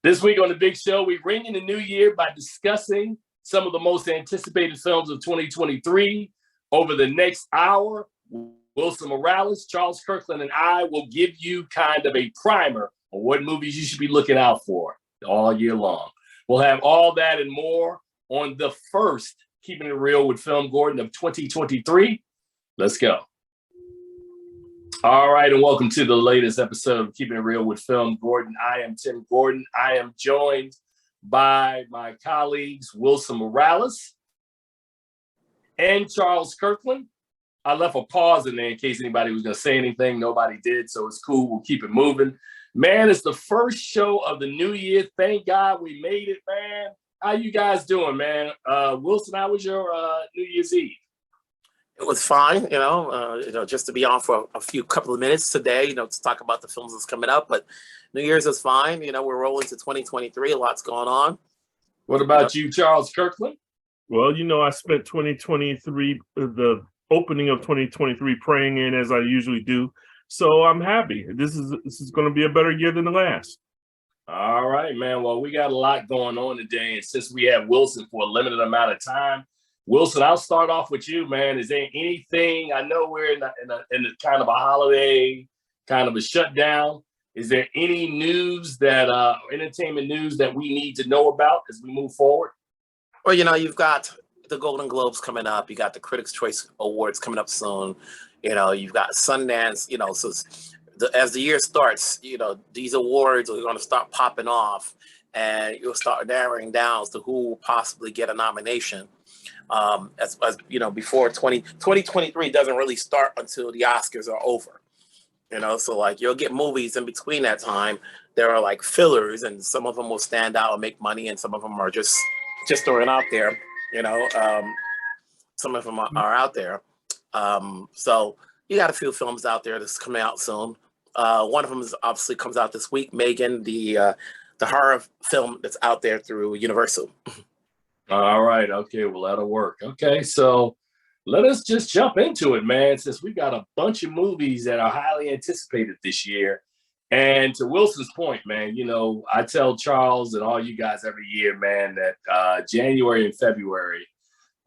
This week on the Big Show, we ring in the new year by discussing some of the most anticipated films of 2023. Over the next hour, Wilson Morales, Charles Kirkland, and I will give you kind of a primer on what movies you should be looking out for all year long. We'll have all that and more on the first Keeping It Real with FilomGordon of 2023. Let's go. All right, and welcome to the latest episode of Keeping It Real with FilomGordon. I am Tim Gordon. I am joined by my colleagues, Wilson Morales and Charles Kirkland. I left a pause in there in case anybody was going to say anything. Nobody did, so it's cool. We'll keep it moving. Man, it's the first show of the new year. Thank God we made it, man. How you guys doing, man? Wilson, how was your New Year's Eve? It was fine, just to be on for a couple of minutes today, to talk about the films that's coming up. But New Year's is fine. We're rolling to 2023. A lot's going on. What about you, Charles Kirkland? Well, I spent 2023, the opening of 2023, praying in as I usually do. So I'm happy. This is going to be a better year than the last. All right, man. Well, we got a lot going on today. And since we have Wilson for a limited amount of time, Wilson, I'll start off with you, man. Is there anything, I know we're in a kind of a holiday, kind of a shutdown. Is there any news that, entertainment news that we need to know about as we move forward? Well, you've got the Golden Globes coming up. You got the Critics' Choice Awards coming up soon. You've got Sundance, so as the year starts, these awards are going to start popping off and you'll start narrowing down as to who will possibly get a nomination. As before 2023 doesn't really start until the Oscars are over, so like you'll get movies in between that time. There are like fillers, and some of them will stand out and make money, and some of them are just throwing out there. Some of them are out there. So you got a few films out there that's coming out soon. One of them obviously comes out this week, Megan, the horror film that's out there through Universal. All right. Okay. Well, that'll work. Okay. So let us just jump into it, man, since we got a bunch of movies that are highly anticipated this year. And to Wilson's point, man, I tell Charles and all you guys every year, man, that January and February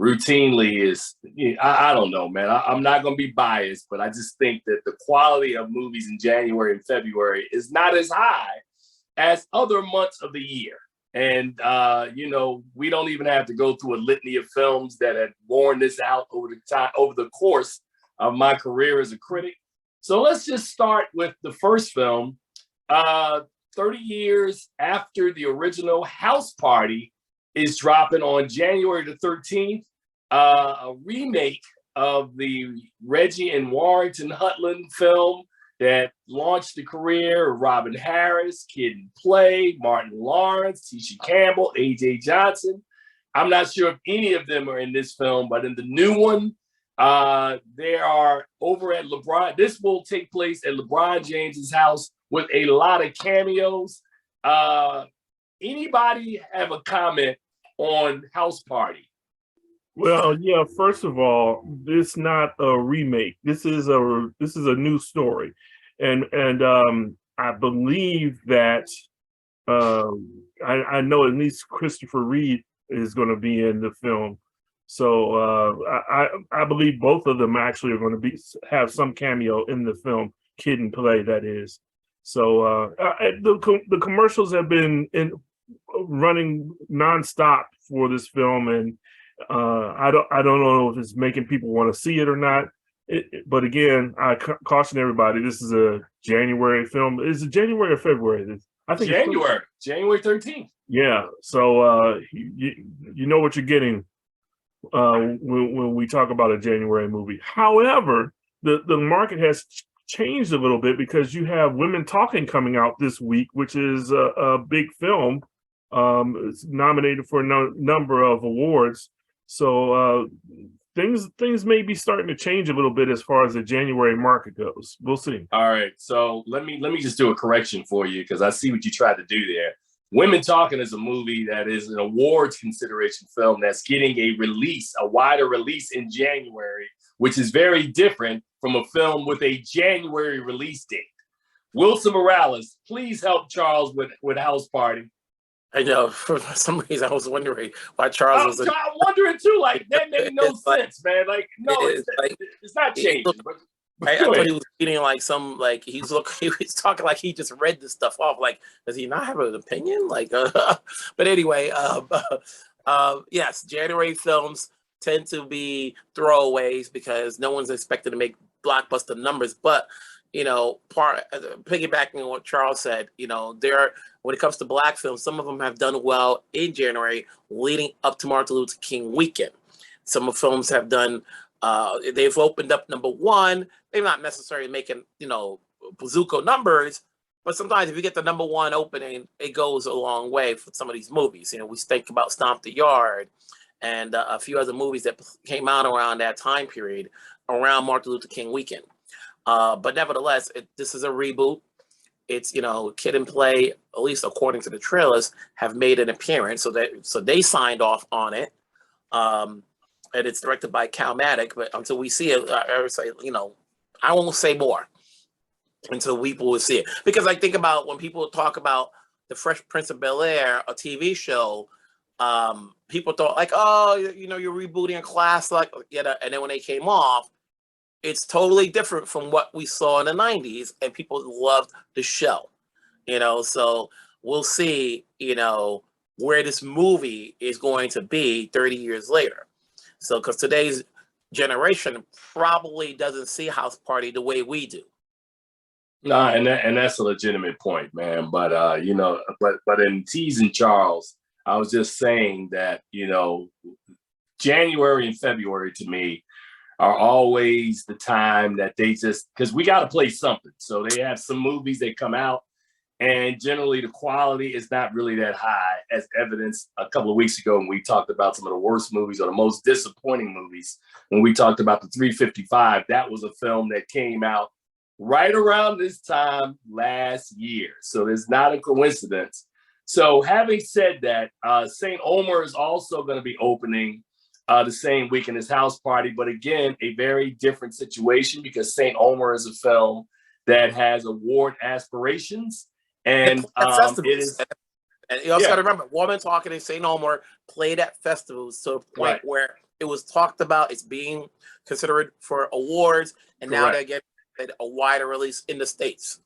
routinely is, I don't know, man. I'm not going to be biased, but I just think that the quality of movies in January and February is not as high as other months of the year. And, we don't even have to go through a litany of films that have worn this out over the course of my career as a critic. So let's just start with the first film. 30 years after the original, House Party is dropping on January the 13th. A remake of the Reggie and Warrington Hutland film that launched the career of Robin Harris, Kid and Play, Martin Lawrence, Tisha Campbell, A.J. Johnson. I'm not sure if any of them are in this film, but in the new one, they are over at LeBron. This will take place at LeBron James's house with a lot of cameos. Anybody have a comment on House Party? Well, yeah. First of all, this is not a remake. This is a new story, and I believe that I know at least Christopher Reed is going to be in the film. So I believe both of them actually are going to have some cameo in the film, Kid and Play, that is. So the commercials have been running nonstop for this film, and I don't know if it's making people want to see it or not. But again, I caution everybody: this is a January film. Is it January or February? I think January 13th. Yeah. So you know what you're getting when we talk about a January movie. However, the market has changed a little bit because you have Women Talking coming out this week, which is a big film. It's nominated for a number of awards. So things may be starting to change a little bit as far as the January market goes. We'll see. All right. So let me just do a correction for you, because I see what you tried to do there. Women Talking is a movie that is an awards consideration film that's getting a wider release in January, which is very different from a film with a January release date. Wilson Morales, please help Charles with House Party. I know. For some reason, I was wondering why Charles was in. I'm wondering too. Like that made no It's like, sense, man. Like no, it's like it's not he changing. looked. But I go thought ahead. he was reading like some like he's look. He was talking like he just read this stuff off. Like, does he not have an opinion? Like, but anyway, yes, January films tend to be throwaways because no one's expected to make blockbuster numbers. But piggybacking on what Charles said, when it comes to black films, some of them have done well in January, leading up to Martin Luther King weekend. Some of films have done. They've opened up number one. They're not necessarily making bazooka numbers, but sometimes if you get the number one opening, it goes a long way for some of these movies. We think about Stomp the Yard and a few other movies that came out around that time period, around Martin Luther King weekend. But nevertheless, this is a reboot. It's Kid and Play, at least according to the trailers, have made an appearance, so they signed off on it. And it's directed by Calmatic, but until we see it, I won't say more until people will see it. Because I think about when people talk about the Fresh Prince of Bel-Air, a TV show, people thought like, oh, you're rebooting a class, like, and then when they came off, it's totally different from what we saw in the 90s, and people loved the show, so we'll see, where this movie is going to be 30 years later. So, because today's generation probably doesn't see House Party the way we do. No, and that's a legitimate point, man. But but in teasing Charles, I was just saying that January and February to me are always the time that they just, because we got to play something. So they have some movies that come out, and generally the quality is not really that high, as evidenced a couple of weeks ago when we talked about some of the worst movies or the most disappointing movies. When we talked about the 355, that was a film that came out right around this time last year. So it's not a coincidence. So having said that, St. Omer is also going to be opening the same weekend as House Party, but again, a very different situation because St. Omer is a film that has award aspirations, and it is. And you also got to remember, Woman Talking in St. Omer played at festivals to a point where it was talked about. It's being considered for awards, and now they're getting a wider release in the States.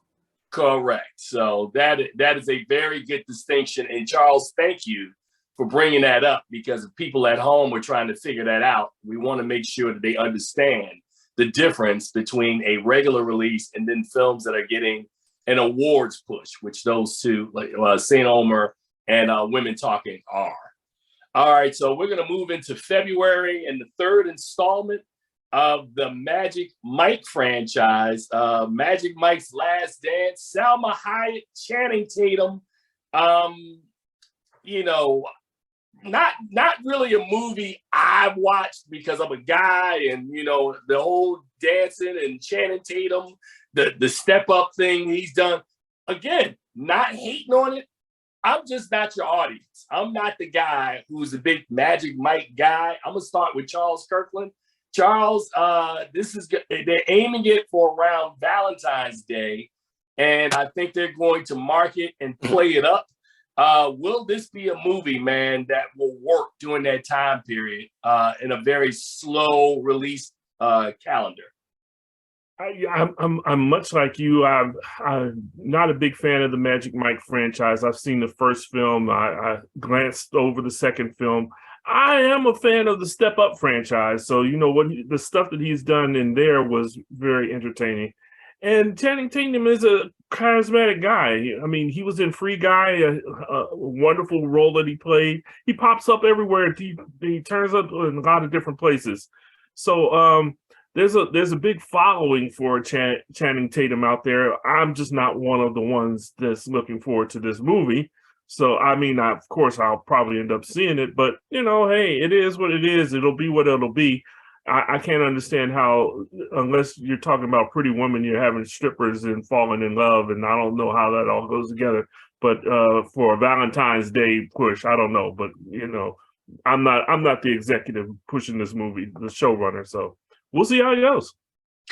Correct. So that is a very good distinction. And Charles, thank you for bringing that up, because if people at home are trying to figure that out, we want to make sure that they understand the difference between a regular release and then films that are getting an awards push, which those two, like St. Omer and Women Talking, are. All right, so we're going to move into February and the third installment of the Magic Mike franchise, Magic Mike's Last Dance, Salma Hayek, Channing Tatum. Not really a movie I've watched because I'm a guy, and the whole dancing and Channing Tatum, the step up thing he's done. Again, not hating on it. I'm just not your audience. I'm not the guy who's a big Magic Mike guy. I'm gonna start with Charles Kirkland. Charles, they're aiming it for around Valentine's Day, and I think they're going to market and play it up. Will this be a movie, man, that will work during that time period in a very slow release calendar? I'm much like you. I'm not a big fan of the Magic Mike franchise. I've seen the first film. I glanced over the second film. I am a fan of the Step Up franchise. So the stuff that he's done in there was very entertaining. And Channing Tatum is a charismatic guy. I mean, he was in Free Guy, a wonderful role that he played. He pops up everywhere. He turns up in a lot of different places. So there's a big following for Channing Tatum out there. I'm just not one of the ones that's looking forward to this movie. So, I mean, of course, I'll probably end up seeing it. But, hey, it is what it is. It'll be what it'll be. I can't understand how, unless you're talking about Pretty Woman, you're having strippers and falling in love, and I don't know how that all goes together. But for a Valentine's Day push, I don't know. But I'm not the executive pushing this movie, the showrunner. So we'll see how it goes.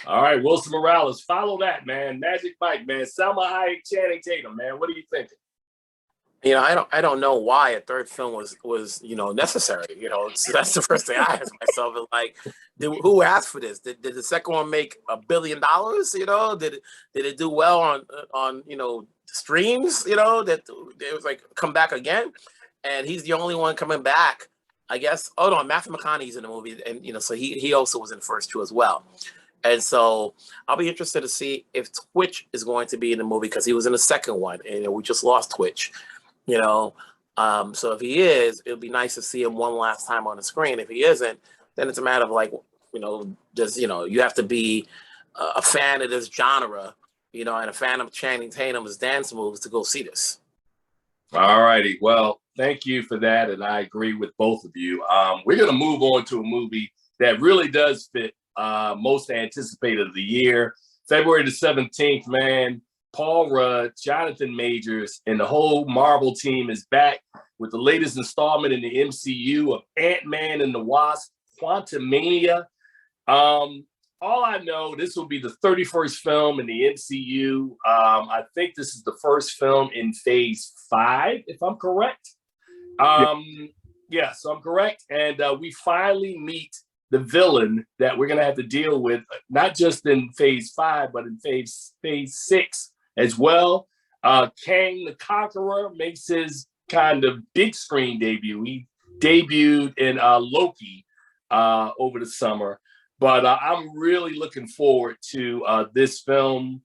All right, Wilson Morales, follow that, man. Magic Mike, man. Salma Hayek, Channing Tatum, man. What are you thinking? I don't know why a third film was necessary. So that's the first thing I asked myself. Is like, who asked for this? Did the second one make $1 billion? Did it do well on streams? That it was like come back again, and he's the only one coming back. I guess. Oh no, Matthew McConaughey's in the movie, and so he also was in the first two as well. And so I'll be interested to see if Twitch is going to be in the movie because he was in the second one, and we just lost Twitch. So if he is, it'll be nice to see him one last time on the screen. If he isn't, then it's a matter of like, you have to be a fan of this genre, and a fan of Channing Tatum's dance moves to go see this. All righty. Well, thank you for that. And I agree with both of you. We're going to move on to a movie that really does fit most anticipated of the year. February the 17th, man. Paul Rudd, Jonathan Majors, and the whole Marvel team is back with the latest installment in the MCU of Ant-Man and the Wasp, Quantumania. All I know, this will be the 31st film in the MCU. I think this is the first film in Phase 5, if I'm correct. Yeah, so I'm correct. And we finally meet the villain that we're going to have to deal with, not just in Phase 5, but in Phase 6 as well. Kang the Conqueror makes his kind of big screen debut. He debuted in Loki over the summer, but I'm really looking forward to this film.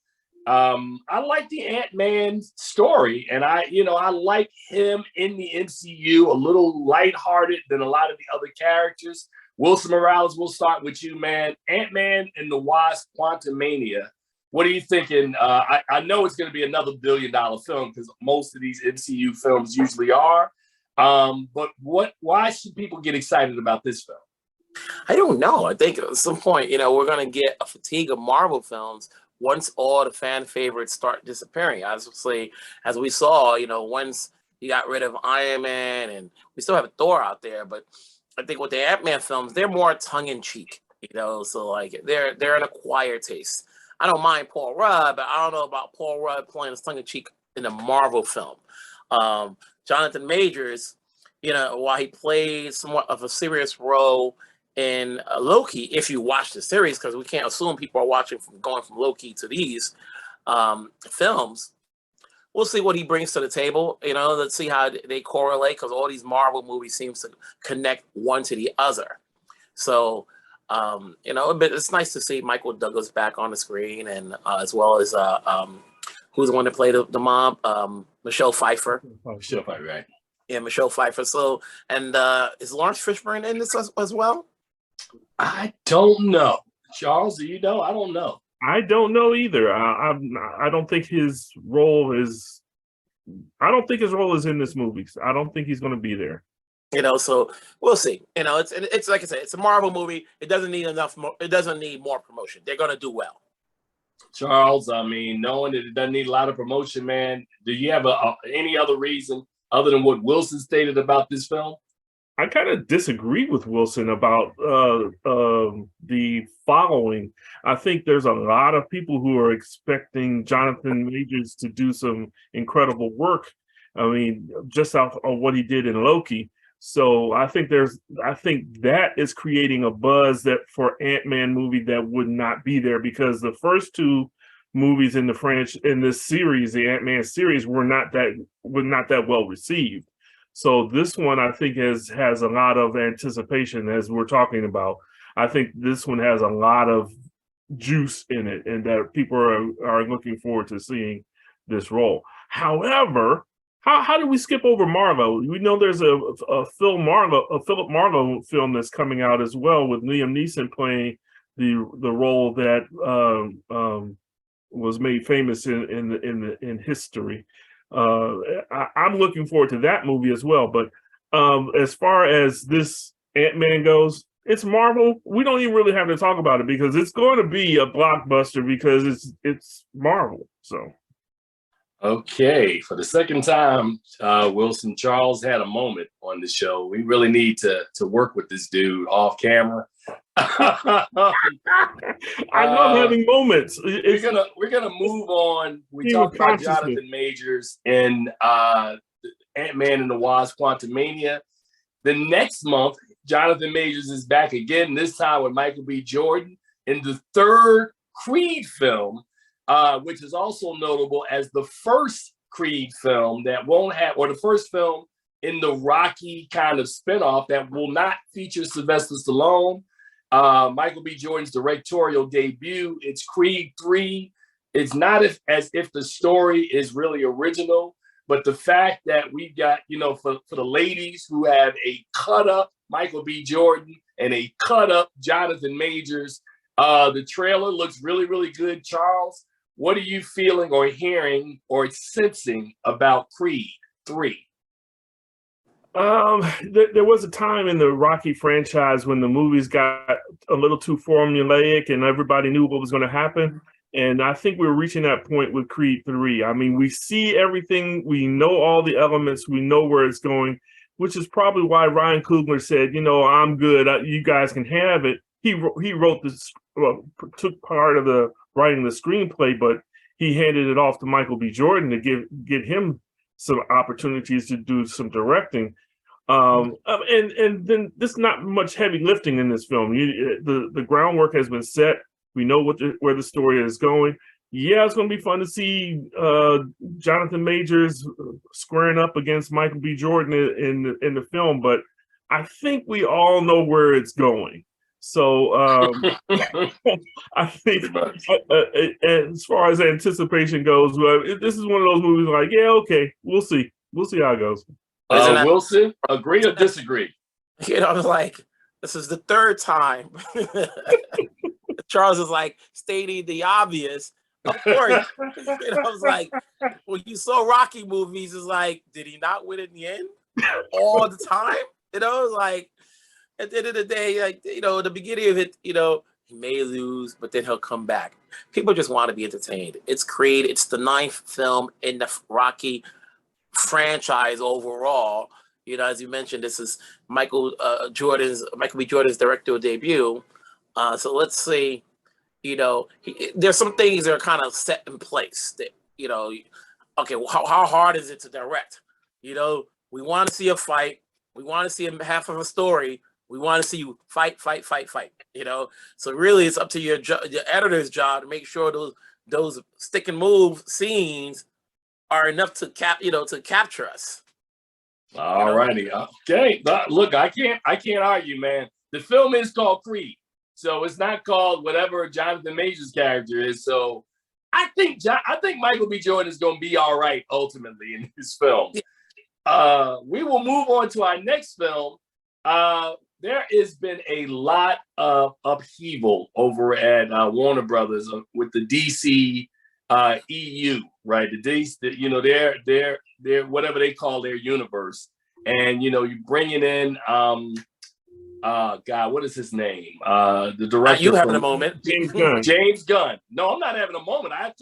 I like the Ant-Man story, and I like him in the MCU a little lighthearted than a lot of the other characters. Wilson Morales, we'll start with you, man. Ant-Man and the Wasp, Quantumania. What are you thinking? I know it's going to be another $1 billion film because most of these MCU films usually are. But why should people get excited about this film? I don't know. I think at some point, we're going to get a fatigue of Marvel films once all the fan favorites start disappearing. Obviously, as we saw, once you got rid of Iron Man, and we still have Thor out there, but I think with the Ant-Man films, they're more tongue-in-cheek, so like they're an acquired taste. I don't mind Paul Rudd, but I don't know about Paul Rudd playing his tongue-in-cheek in a Marvel film. Jonathan Majors, while he played somewhat of a serious role in Loki, if you watch the series, because we can't assume people are going from Loki to these films. We'll see what he brings to the table. Let's see how they correlate, because all these Marvel movies seems to connect one to the other. So, but it's nice to see Michael Douglas back on the screen, and as well as who's the one that played the mom, Michelle Pfeiffer. Michelle Pfeiffer, right? Yeah, Michelle Pfeiffer. So, and is Lawrence Fishburne in this as well? I don't know. Charles, do you know? I don't know. I don't know either. I don't think his role is. I don't think his role is in this movie. I don't think he's going to be there. So we'll see. It's like I said, it's a Marvel movie. It doesn't need it doesn't need more promotion. They're going to do well. Charles, I mean, knowing that it doesn't need a lot of promotion, man, do you have any other reason other than what Wilson stated about this film? I kind of disagree with Wilson about the following. I think there's a lot of people who are expecting Jonathan Majors to do some incredible work. I mean, just off of what he did in Loki. So I think that is creating a buzz that for Ant-Man movie that would not be there, because the first two movies in this series, the Ant-Man series, were not that well received. So this one, I think, has a lot of anticipation, as we're talking about. I think this one has a lot of juice in it, and that people are looking forward to seeing this role. However, how do we skip over Marlowe? We know there's a Philip Marlowe film that's coming out as well, with Liam Neeson playing the role that was made famous in history. I'm looking forward to that movie as well. But as far as this Ant-Man goes, it's Marvel. We don't even really have to talk about it because it's going to be a blockbuster because it's Marvel. So. Okay, for the second time, Wilson, Charles had a moment on the show. We really need to work with this dude off camera. I love having moments. We're gonna move on. We talked about Jonathan Majors and Ant-Man and the Wasp: Quantumania. The next month, Jonathan Majors is back again, this time with Michael B. Jordan in the third Creed film, which is also notable as the first Creed film that won't have, or the first film in the Rocky kind of spinoff that will not feature Sylvester Stallone. Michael B. Jordan's directorial debut. It's Creed 3. It's not as if the story is really original, but the fact that we've got, for the ladies who have a cut up Michael B. Jordan and a cut up Jonathan Majors, the trailer looks really, really good. Charles, what are you feeling or hearing or sensing about Creed 3? There was a time in the Rocky franchise when the movies got a little too formulaic and everybody knew what was going to happen. And I think we're reaching that point with Creed 3. I mean, we see everything. We know all the elements. We know where it's going, which is probably why Ryan Coogler said, I'm good. You guys can have it. He wrote this, took part of the writing the screenplay, but he handed it off to Michael B. Jordan to get him some opportunities to do some directing. And then there's not much heavy lifting in this film. The groundwork has been set. We know where the story is going. Yeah, it's going to be fun to see Jonathan Majors squaring up against Michael B. Jordan in the film, but I think we all know where it's going. So I think as far as anticipation goes, this is one of those movies like, yeah, okay, we'll see how it goes. Wilson, agree or disagree? I was like, this is the third time. Charles is like stating the obvious. Of course, I was like, when you saw Rocky movies, it's like, did he not win in the end all the time? It's like, at the end of the day, like, the beginning of it, he may lose, but then he'll come back. People just want to be entertained. It's Creed. It's the 9th film in the Rocky franchise overall. As you mentioned, this is Michael B. Jordan's directorial debut. So let's see, there's some things that are kind of set in place that, okay, well, how hard is it to direct? We want to see a fight. We want to see half of a story. We want to see you fight. So really it's up to your editor's job to make sure those stick and move scenes are enough to capture us. All righty. Okay. Look, I can't argue, man. The film is called Creed. So it's not called whatever Jonathan Majors' character is. So I think Michael B. Jordan is going to be all right ultimately in this film. We will move on to our next film. There has been a lot of upheaval over at Warner Brothers with the DC EU, right? The DC, their whatever they call their universe, and you bringing in God, what is his name? The director. You having a moment? James Gunn. James Gunn. No, I'm not having a moment. I'm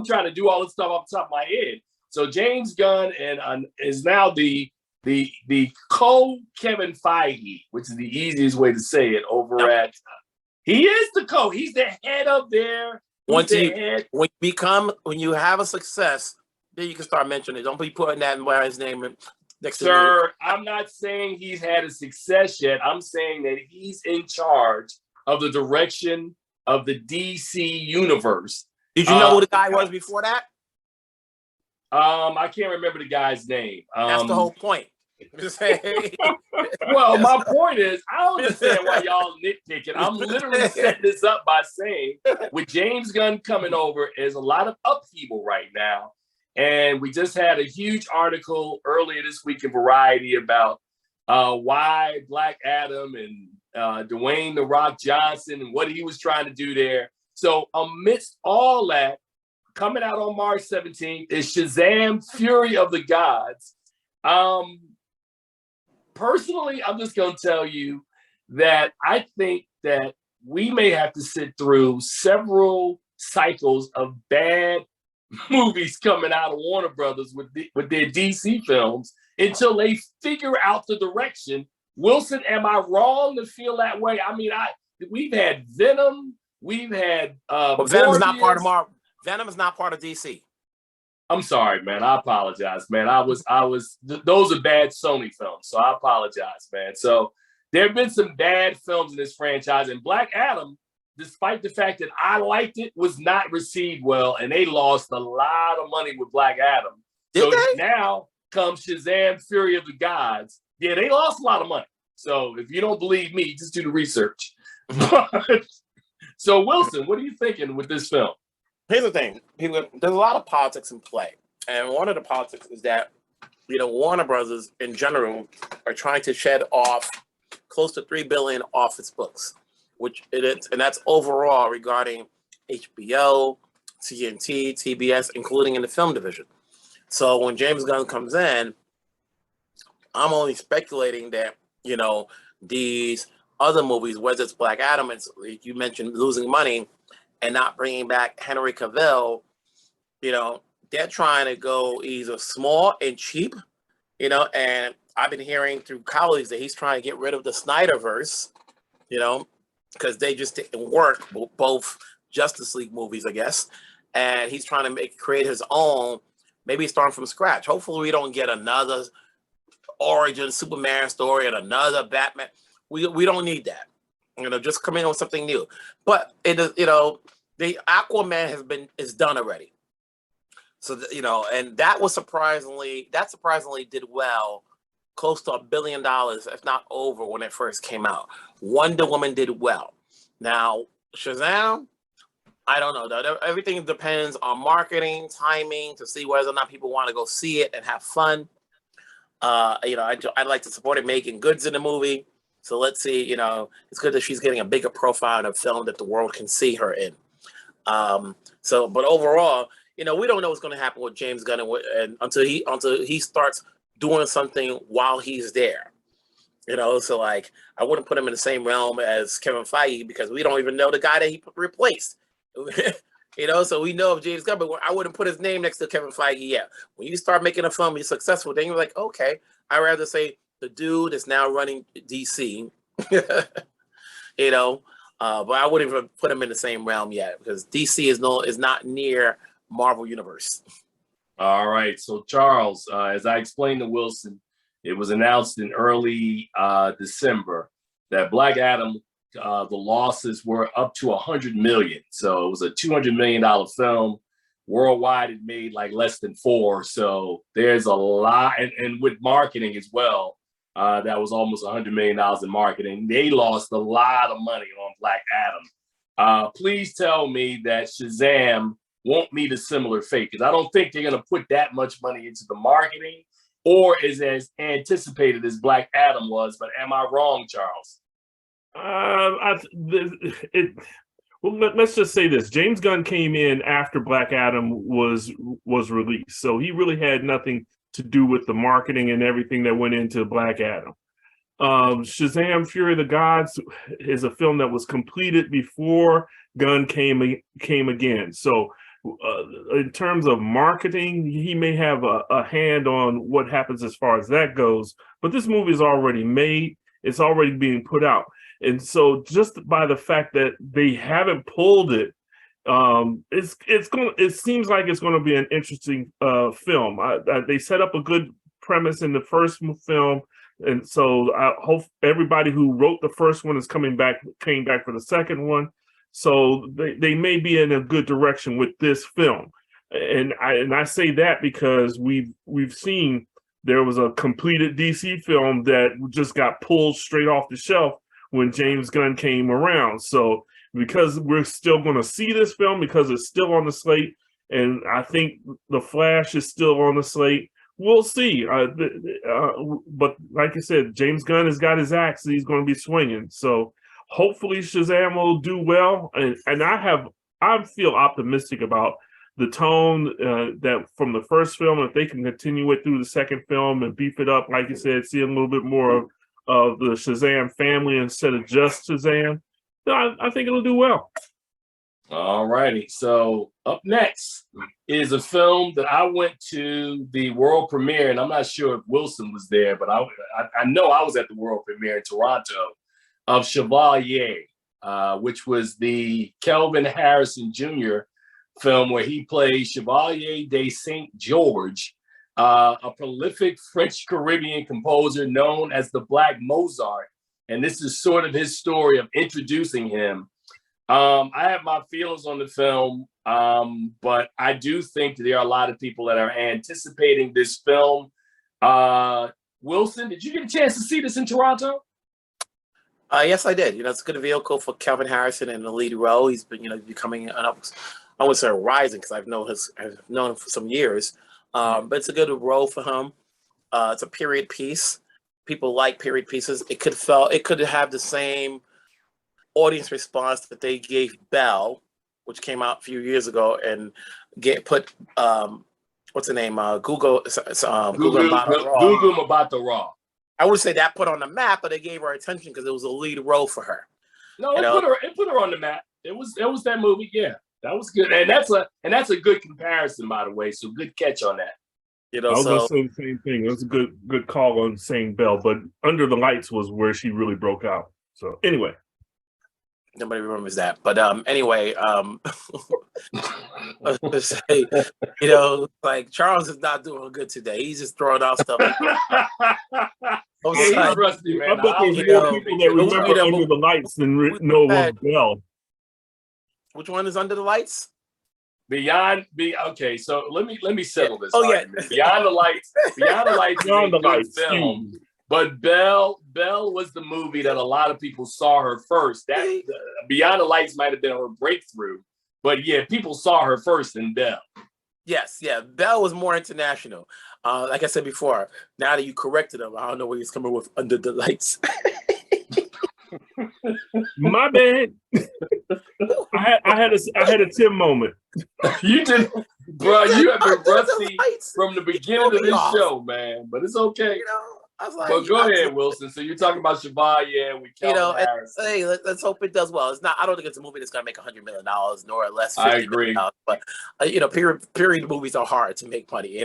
trying to do all this stuff off the top of my head. So James Gunn is now the Kevin Feige, which is the easiest way to say it. Over at he is the he's the head of their. When you have a success, then you can start mentioning it. Don't be putting that in his name next to me. Sir, I'm not saying he's had a success yet. I'm saying that he's in charge of the direction of the DC universe. Did you know who the guy was before that? I can't remember the guy's name. That's the whole point. Well, my point is, I don't understand why y'all nitpicking. I'm literally setting this up by saying, with James Gunn coming over, there's a lot of upheaval right now. And we just had a huge article earlier this week in Variety about why Black Adam and Dwayne "The Rock" Johnson and what he was trying to do there. So amidst all that, coming out on March 17th is Shazam! Fury of the Gods. Personally, I'm just going to tell you that I think that we may have to sit through several cycles of bad movies coming out of Warner Brothers with their DC films until they figure out the direction. Wilson, am I wrong to feel that way? I mean, we've had Venom, we've had Venom's not part of Marvel. Venom is not part of DC. I'm sorry, man. I apologize, man. Those are bad Sony films, so I apologize, man. So there have been some bad films in this franchise, and Black Adam, despite the fact that I liked it, was not received well, and they lost a lot of money with Black Adam. Did they? Now comes Shazam: Fury of the Gods. Yeah, they lost a lot of money. So if you don't believe me, just do the research. So Wilson, what are you thinking with this film? Here's the thing, people. There's a lot of politics in play, and one of the politics is that Warner Brothers in general are trying to shed off close to $3 billion off its books, which it is, and that's overall regarding HBO, TNT, TBS, including in the film division. So when James Gunn comes in, I'm only speculating that these other movies, whether it's Black Adam, it's you mentioned losing money and not bringing back Henry Cavill, they're trying to go either small and cheap, and I've been hearing through colleagues that he's trying to get rid of the Snyderverse, because they just didn't work, both Justice League movies, I guess, and he's trying to create his own, maybe starting from scratch. Hopefully we don't get another origin Superman story and another Batman. We don't need that. Just come in with something new. But it is, the Aquaman is done already. So and that surprisingly did well, close to $1 billion, if not over, when it first came out. Wonder Woman did well. Now Shazam, I don't know. Everything depends on marketing, timing, to see whether or not people want to go see it and have fun. I'd like to support it making goods in the movie. So let's see, it's good that she's getting a bigger profile in a film that the world can see her in. But overall, we don't know what's going to happen with James Gunn and until he starts doing something while he's there. So like I wouldn't put him in the same realm as Kevin Feige, because we don't even know the guy that he replaced. So we know of James Gunn, but I wouldn't put his name next to Kevin Feige yet. When you start making a film, you're successful, then you're like, okay, I'd rather say the dude is now running DC, but I wouldn't even put him in the same realm yet, because DC is not near Marvel Universe. All right. So Charles, as I explained to Wilson, it was announced in early December that Black Adam, the losses were up to 100 million. So it was a $200 million film. Worldwide, it made like less than 4. So there's a lot, and with marketing as well, that was almost $100 million in marketing. They lost a lot of money on Black Adam. Please tell me that Shazam won't meet a similar fate, because I don't think they're going to put that much money into the marketing, or is as anticipated as Black Adam was. But am I wrong, Charles? Let's just say this: James Gunn came in after Black Adam was released, so he really had nothing to do with the marketing and everything that went into Black Adam. Shazam: Fury of the Gods is a film that was completed before Gunn came again. So in terms of marketing, he may have a hand on what happens as far as that goes. But this movie is already made; it's already being put out. And so just by the fact that they haven't pulled it, it seems like it's going to be an interesting film. They set up a good premise in the first film, and so I hope everybody who wrote the first one came back for the second one. So they may be in a good direction with this film, and I say that because we've seen there was a completed DC film that just got pulled straight off the shelf when James Gunn came around. So because we're still going to see this film, because it's still on the slate, and I think The Flash is still on the slate, we'll see. But like I said, James Gunn has got his axe and he's going to be swinging. So hopefully Shazam will do well. And I feel optimistic about the tone that from the first film. If they can continue it through the second film and beef it up, like you said, see a little bit more of the Shazam family instead of just Shazam, I think it'll do well. All righty. So up next is a film that I went to the world premiere, and I'm not sure if Wilson was there, but I know I was at the world premiere in Toronto, of Chevalier, which was the Kelvin Harrison Jr. film where he plays Chevalier de Saint George, a prolific French Caribbean composer known as the Black Mozart. And this is sort of his story of introducing him. I have my feelings on the film, but I do think that there are a lot of people that are anticipating this film. Wilson, did you get a chance to see this in Toronto? Yes, I did. It's a good vehicle for Kelvin Harrison in the lead role. He's been, becoming I would say rising, because I've known him for some years. But it's a good role for him. It's a period piece. People like period pieces. It could have the same audience response that they gave Belle, which came out a few years ago, and put what's the name? Google Mbatha Raw. I would say that put on the map, but they gave her attention because it was a lead role for her. No, it put her on the map. It was that movie. Yeah, that was good, and that's a good comparison, by the way. So good catch on that. I was gonna say the same thing. It was a good call on saying Belle, but Under the Lights was where she really broke out. So anyway, nobody remembers that. But anyway, like Charles is not doing good today. He's just throwing out stuff. He's rusty, man. I bet there's more people that remember Under the Lights than know of Belle. Which one is Under the Lights? Okay, so let me settle this. Oh, yeah. Beyond the Lights is a good film. But Belle was the movie that a lot of people saw her first. That Beyond the Lights might have been her breakthrough, but yeah, people saw her first in Belle. Yes, yeah, Belle was more international. Like I said before, now that you corrected him, I don't know where he's coming with Under the Lights. My bad. I had a Tim moment. You did, bro. You have been rusty from the beginning of this show, man. But it's okay. I was like, but go ahead, Wilson. So you're talking about Chevalier with Kelvin Harrison. Hey, let's hope it does well. It's not. I don't think it's a movie that's gonna make $100 million nor less. $50 I agree. million, but period movies are hard to make money.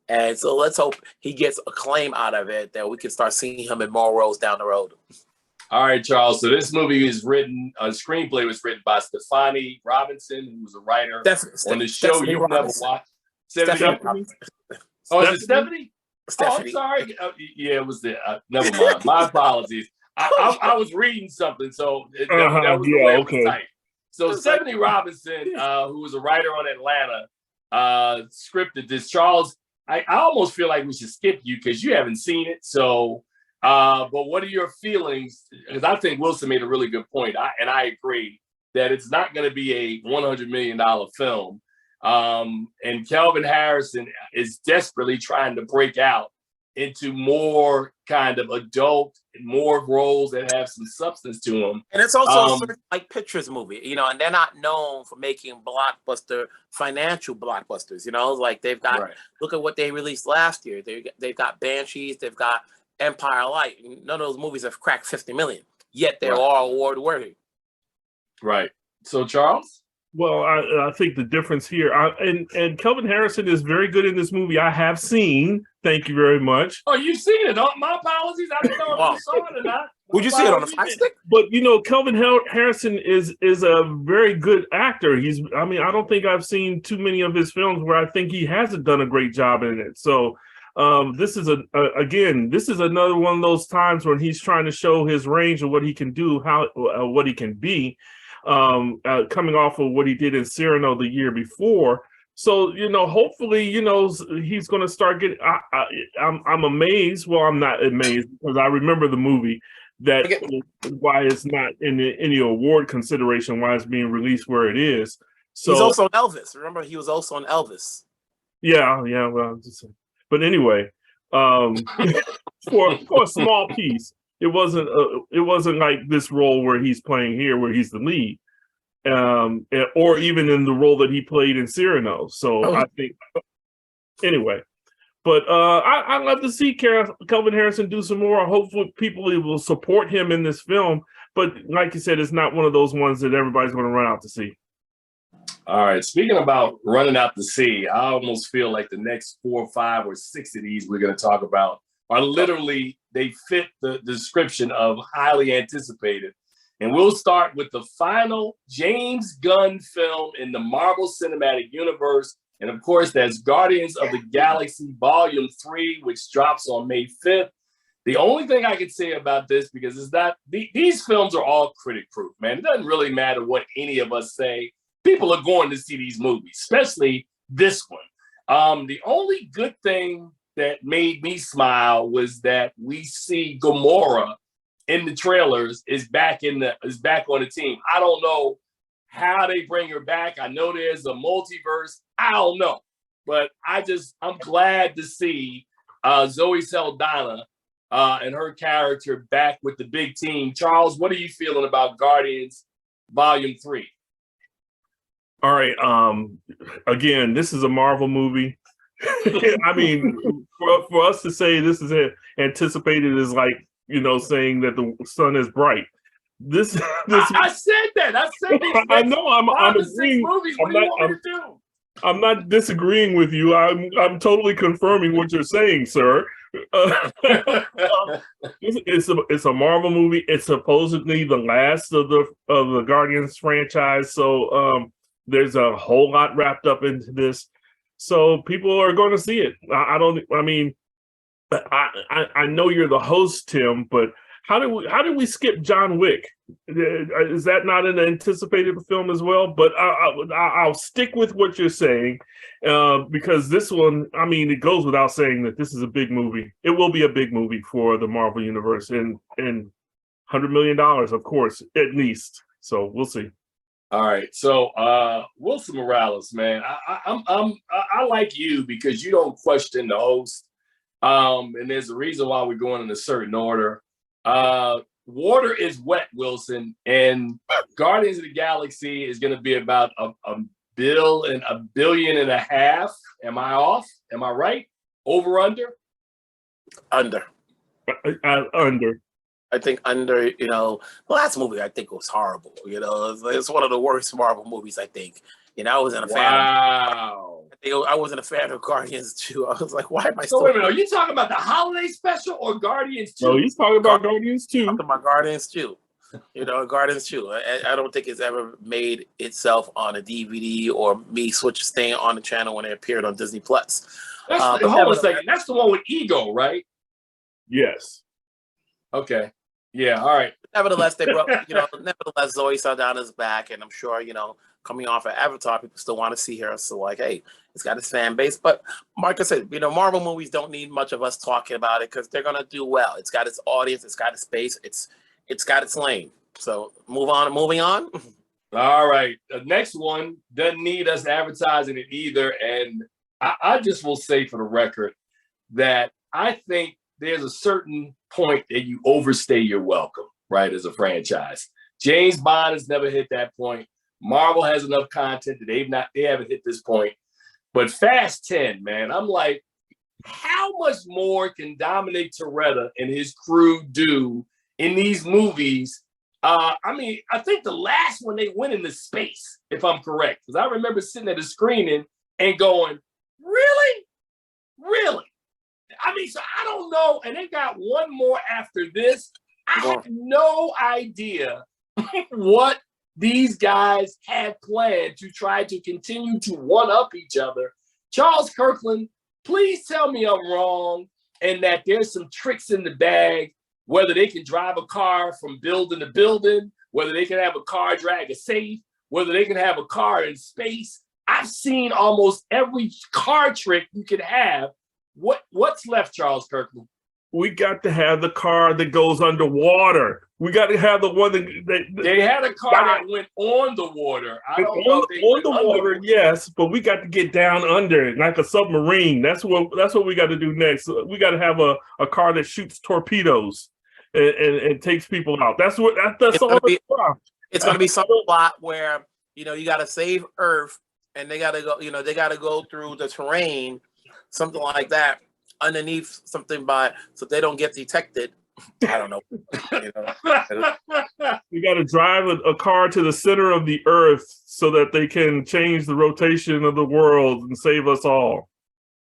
And so let's hope he gets acclaim out of it, that we can start seeing him in more roles down the road. All right, Charles. So this movie is written. A screenplay was written by Stefani Robinson, who was a writer on the show Stephanie you've never watched. Stephanie. Oh, is it Stephanie? Stephanie. Oh, I'm sorry. Yeah, it was the. Never mind. My apologies. I was reading something, so that was the way it was typed. So Stephanie Robinson, who was a writer on Atlanta, scripted this. Charles, I almost feel like we should skip you because you haven't seen it. So, but what are your feelings? Because I think Wilson made a really good point, and I agree that it's not going to be a $100 million film. And Kelvin Harrison is desperately trying to break out into more kind of adult, more roles that have some substance to them. And it's also a sort of like Pictures movie, and they're not known for making financial blockbusters, like they've got, look at what they released last year. They've got Banshees, they've got Empire Light. None of those movies have cracked 50 million, yet they're all award worthy. Right. So Charles? Well, I think the difference here, and Kelvin Harrison is very good in this movie. I have seen. Thank you very much. Oh, you've seen it. My apologies. I don't know if you saw it or not. Would you see it on the Fire Stick? But Kelvin Harrison is a very good actor. I don't think I've seen too many of his films where I think he hasn't done a great job in it. So this is this is another one of those times when he's trying to show his range of what he can do, what he can be. Coming off of what he did in Cyrano the year before. So, hopefully, he's going to start getting, I'm amazed. Well, I'm not amazed because I remember the movie why it's not in any award consideration, why it's being released where it is. So he's also on Elvis. Remember, he was also on Elvis. Yeah. Well, but anyway, for a small piece, it wasn't like this role where he's playing here, where he's the lead, or even in the role that he played in Cyrano. So I think, anyway, but I'd love to see Kelvin Harrison do some more. Hopefully, people will support him in this film. But like you said, it's not one of those ones that everybody's going to run out to see. All right. Speaking about running out to see, I almost feel like the next 4 or 5 or 6 of these we're going to talk about are literally, they fit the description of highly anticipated. And we'll start with the final James Gunn film in the Marvel Cinematic Universe. And of course, that's Guardians of the Galaxy Volume 3, which drops on May 5th. The only thing I can say about this, because it's not, these films are all critic proof, man. It doesn't really matter what any of us say. People are going to see these movies, especially this one. The only good thing that made me smile was that we see Gamora in the trailers is back on the team. I don't know how they bring her back. I know there's a multiverse. I don't know, but I'm glad to see Zoe Saldana and her character back with the big team. Charles, what are you feeling about Guardians Volume 3? All right. Again, this is a Marvel movie. I mean, for us to say this is anticipated is like, saying that the sun is bright. I said that. I said these I know. I'm agreeing. Movies. What do you want me to do? I'm not disagreeing with you. I'm totally confirming what you're saying, sir. It's a Marvel movie. It's supposedly the last of the Guardians franchise. So there's a whole lot wrapped up into this. So people are going to see it. I know you're the host, Tim, but how did we skip John Wick? Is that not an anticipated film as well? But I'll stick with what you're saying because this one, I mean, it goes without saying that this is a big movie. It will be a big movie for the Marvel Universe and $100 million, of course, at least. So we'll see. All right, so Wilson Morales, man, I like you because you don't question the host, and there's a reason why we're going in a certain order. Water is wet, Wilson, and Guardians of the Galaxy is going to be about $1.5 billion. Am I off? Am I right? Over, under? Under. Under. I think under, the last movie I think was horrible. It's one of the worst Marvel movies, I think. I wasn't a fan. Wow. I wasn't a fan of Guardians 2. I was like, why am I So wait a minute, are you talking about the holiday special or Guardians 2? No, he's talking about Guardians 2. Talking about Guardians 2. Guardians 2. I don't think it's ever made itself on a DVD or me staying on the channel when it appeared on Disney Plus. Hold on a second. That's the one with Ego, right? Yes. Okay. Yeah, all right. Nevertheless, nevertheless, Zoe Saldana's back, and I'm sure, coming off of Avatar, people still want to see her. So, like, hey, it's got its fan base. But Marcus said, Marvel movies don't need much of us talking about it because they're gonna do well. It's got its audience, it's got its space, it's got its lane. So moving on. All right. The next one doesn't need us advertising it either. And I just will say for the record that I think there's a certain point that you overstay your welcome, right, as a franchise. James Bond has never hit that point. Marvel has enough content that they haven't hit this point. But Fast 10, man, I'm like, how much more can Dominic Toretto and his crew do in these movies? I think the last one they went into space, if I'm correct, because I remember sitting at the screening and going, really? Really? So I don't know. And they got one more after this. I have no idea what these guys had planned to try to continue to one-up each other. Charles Kirkland, please tell me I'm wrong and that there's some tricks in the bag, whether they can drive a car from building to building, whether they can have a car drag a safe, whether they can have a car in space. I've seen almost every car trick you can have. What's left, Charles Kirkland? We got to have the car that goes underwater. We got to have the one that they had a car that went on the water. I don't know if they on the water, yes, but we got to get down under it like a submarine. That's what we got to do next. We got to have a car that shoots torpedoes and takes people out. That's all. It's going to be some plot where you got to save Earth, and they got to go. They got to go through the terrain, something like that, underneath something so they don't get detected. I don't know. We got to drive a car to the center of the earth so that they can change the rotation of the world and save us all.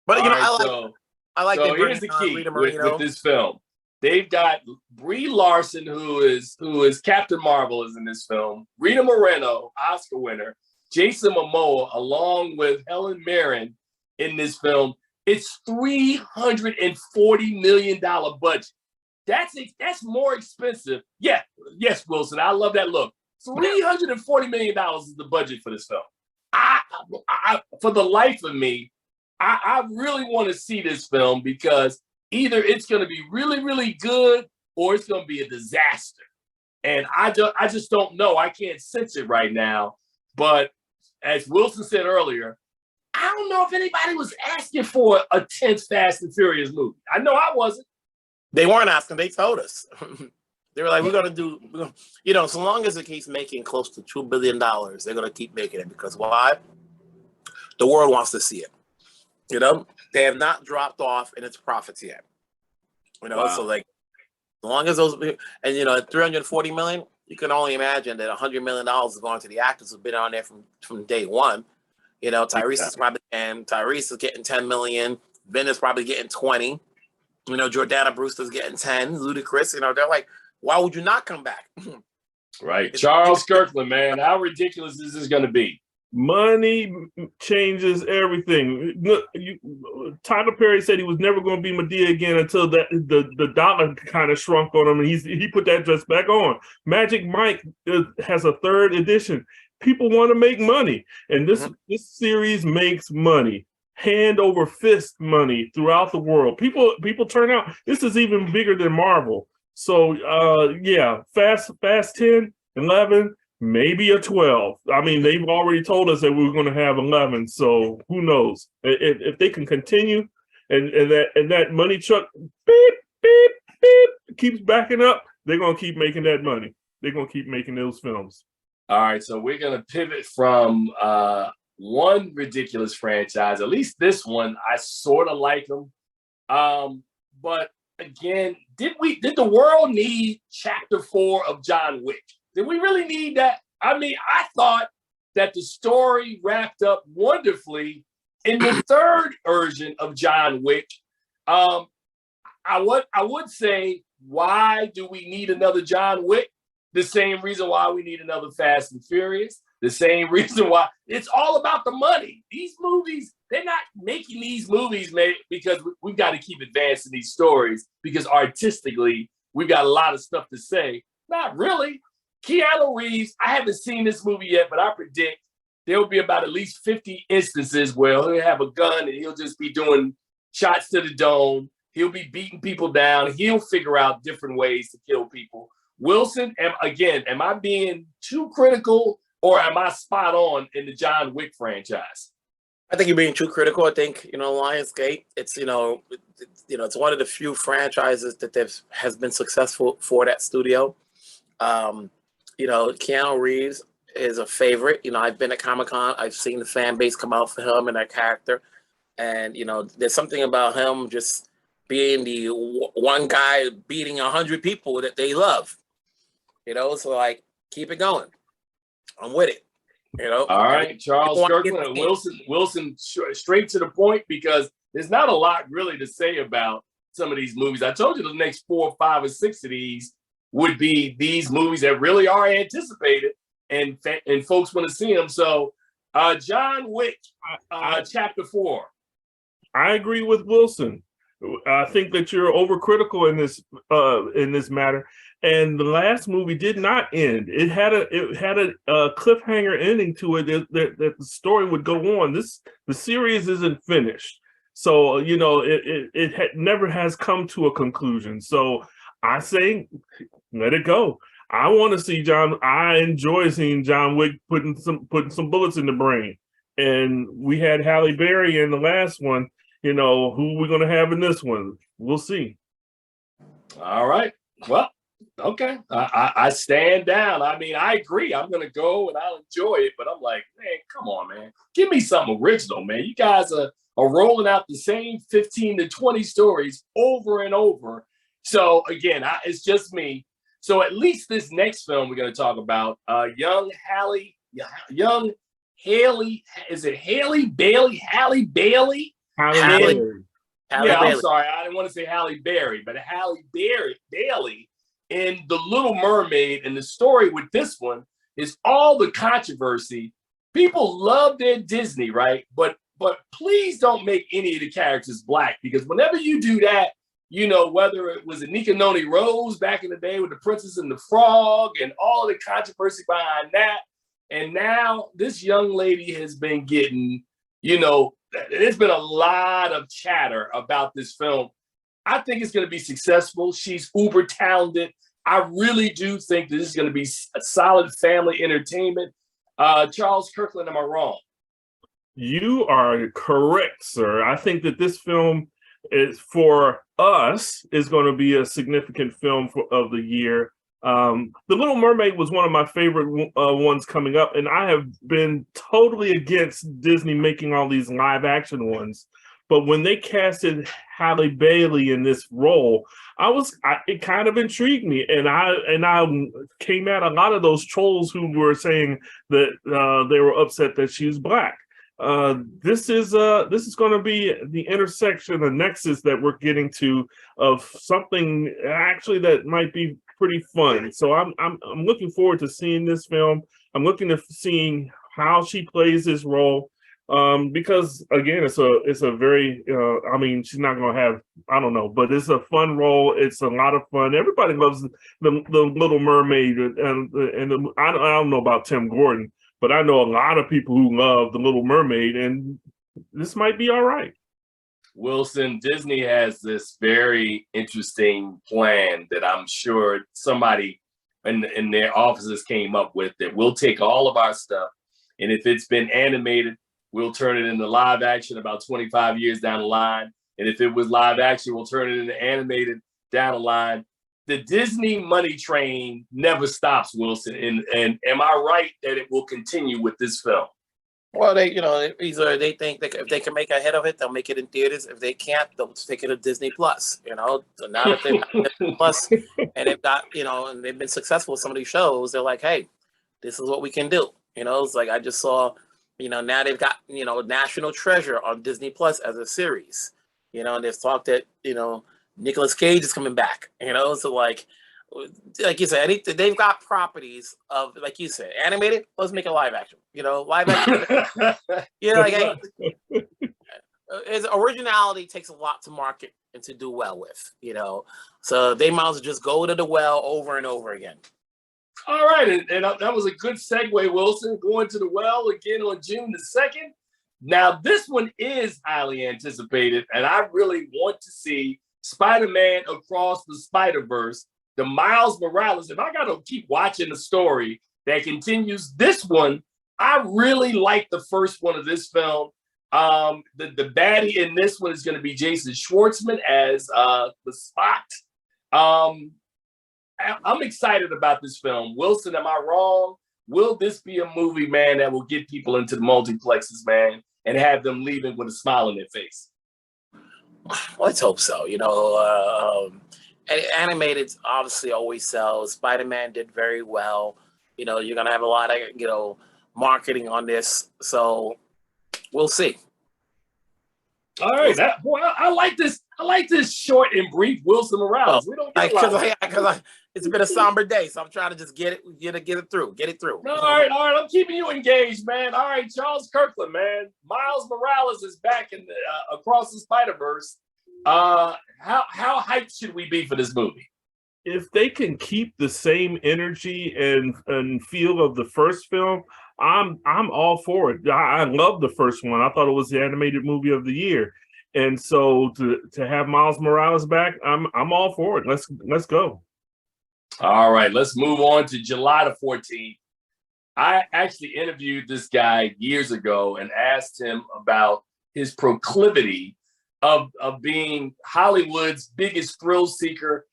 But I like. So here's the key with this film. They've got Brie Larson, who is Captain Marvel, is in this film. Rita Moreno, Oscar winner. Jason Momoa, along with Helen Mirren, in this film. It's $340 million budget. That's more expensive. Yeah, yes, Wilson. I love that look. $340 million is the budget for this film. I for the life of me, I really want to see this film because either it's going to be really, really good or it's going to be a disaster. And I just don't know. I can't sense it right now. But as Wilson said earlier, I don't know if anybody was asking for a 10th Fast and Furious movie. I know I wasn't. They weren't asking. They told us. They were like, we're going to do, so long as it keeps making close to $2 billion, they're going to keep making it because why? The world wants to see it. They have not dropped off in its profits yet. Wow. So like, as long as those, and at 340 million, you can only imagine that $100 million is going to the actors who've been on there from day one. Tyrese is getting 10 million. Ben is probably getting 20. Jordana Brewster's getting 10. Ludacris, they're like, why would you not come back? Right. Charles Kirkland, man, how ridiculous is this going to be? Money changes everything. Tyler Perry said he was never going to be Madea again until the dollar kind of shrunk on him, and he put that dress back on. Magic Mike has a third edition. People want to make money, and this series makes money, hand over fist money throughout the world. People turn out. This is even bigger than Marvel. So yeah, Fast 10, 11. Maybe a 12. I mean, they've already told us that we're going to have 11. So who knows? If they can continue, and that money truck beep beep beep keeps backing up, they're going to keep making that money. They're going to keep making those films. All right, so we're going to pivot from one ridiculous franchise. At least this one, I sort of like them. But again, did the world need Chapter 4 of John Wick? Did we really need that? I mean, I thought that the story wrapped up wonderfully in the third version of John Wick. I would say, why do we need another John Wick? The same reason why we need another Fast and Furious. The same reason why it's all about the money. These movies, they're not making these movies, mate, because we've got to keep advancing these stories because artistically, we've got a lot of stuff to say. Not really. Keanu Reeves, I haven't seen this movie yet, but I predict there will be about at least 50 instances where he'll have a gun and he'll just be doing shots to the dome. He'll be beating people down. He'll figure out different ways to kill people. Wilson, am I being too critical or am I spot on in the John Wick franchise? I think you're being too critical. I think, Lionsgate, it's, it's one of the few franchises that has been successful for that studio. Keanu Reeves is a favorite. I've been at Comic-Con. I've seen the fan base come out for him and that character. And, there's something about him just being the one guy beating 100 people that they love. So like, keep it going. I'm with it. All right, Charles Kirkland and Wilson, straight to the point because there's not a lot really to say about some of these movies. I told you the next 4, 5, or 6 of these would be these movies that really are anticipated and folks want to see them. So John Wick, Chapter 4. I agree with Wilson. I think that you're overcritical in this matter. And the last movie did not end. It had a cliffhanger ending to it that the story would go on. The series isn't finished, so it never has come to a conclusion. So I say, let it go. I want to see John. I enjoy seeing John Wick putting some bullets in the brain. And we had Halle Berry in the last one. Who we're going to have in this one? We'll see. All right. Well, okay. I stand down. I mean, I agree. I'm going to go and I'll enjoy it. But I'm like, man, come on, man. Give me something original, man. You guys are rolling out the same 15 to 20 stories over and over. So, again, it's just me. So at least this next film we're going to talk about, young Haley, is it Haley Bailey? Halle Bailey? Halle Halle I'm Bailey. sorry. I didn't want to say Halle Berry, but Halle Bailey in The Little Mermaid. And the story with this one is all the controversy. People love their Disney, right? But please don't make any of the characters black, because whenever you do that, you know, whether it was Anika Noni Rose back in the day with The Princess and the Frog and all of the controversy behind that, and now this young lady has been getting, you know, there's been a lot of chatter about this film. I think it's going to be successful. She's uber talented. I really do think that this is going to be a solid family entertainment. Charles Kirkland, am I wrong? You are correct, sir. I think that this film is, for us, is going to be a significant film of the year. The Little Mermaid was one of my favorite ones coming up, and I have been totally against Disney making all these live action ones. But when they casted Halle Bailey in this role, it kind of intrigued me, and I came at a lot of those trolls who were saying that they were upset that she was black. This is going to be the intersection, the nexus that we're getting to of something actually that might be pretty fun. So I'm looking forward to seeing this film. I'm looking to seeing how she plays this role. Because again, it's a very I mean, she's not gonna have, I don't know, but it's a fun role. It's a lot of fun. Everybody loves the Little Mermaid, and I don't know about Tim Gordon, but I know a lot of people who love the Little Mermaid, and this might be all right. Wilson, Disney has this very interesting plan that I'm sure somebody in their offices came up with, that we'll take all of our stuff, and if it's been animated, we'll turn it into live action about 25 years down the line. And if it was live action, we'll turn it into animated down the line. The Disney money train never stops, Wilson. And am I right that it will continue with this film? Well, they think that if they can make a hit of it, they'll make it in theaters. If they can't, they'll take it to Disney Plus. You know, so now that they've got Disney Plus and they've got, you know, and they've been successful with some of these shows, they're like, hey, this is what we can do. You know, it's like I just saw. You know, now they've got, you know, National Treasure on Disney Plus as a series. You know, and they've talked that, you know, Nicolas Cage is coming back. You know, so like you said, they've got properties of, like you said, animated. Let's make a live action. You know, live action. You know, like hey, his originality takes a lot to market and to do well with. You know, so they might as well just go to the well over and over again. All right, and that was a good segue, Wilson, going to the well again on June the 2nd. Now, this one is highly anticipated, and I really want to see Spider-Man Across the Spider-Verse, the Miles Morales. If I got to keep watching the story that continues, this one, I really like the first one of this film. The baddie in this one is going to be Jason Schwartzman as the Spot. I'm excited about this film. Wilson, am I wrong? Will this be a movie, man, that will get people into the multiplexes, man, and have them leaving with a smile on their face? Let's hope so. You know, animated obviously always sells. Spider-Man did very well. You know, you're going to have a lot of, you know, marketing on this. So we'll see. All right, I like this. I like this short and brief Wilson Morales. We don't get because it's been a somber day, so I'm trying to just get it through. All right. I'm keeping you engaged, man. All right, Charles Kirkland, man. Miles Morales is back in the, Across the Spider-Verse. How hyped should we be for this movie? If they can keep the same energy and feel of the first film, I'm all for it. I love the first one. I thought it was the animated movie of the year. And so to have Miles Morales back, I'm all for it. Let's go. All right, let's move on to July the 14th. I actually interviewed this guy years ago and asked him about his proclivity of being Hollywood's biggest thrill seeker.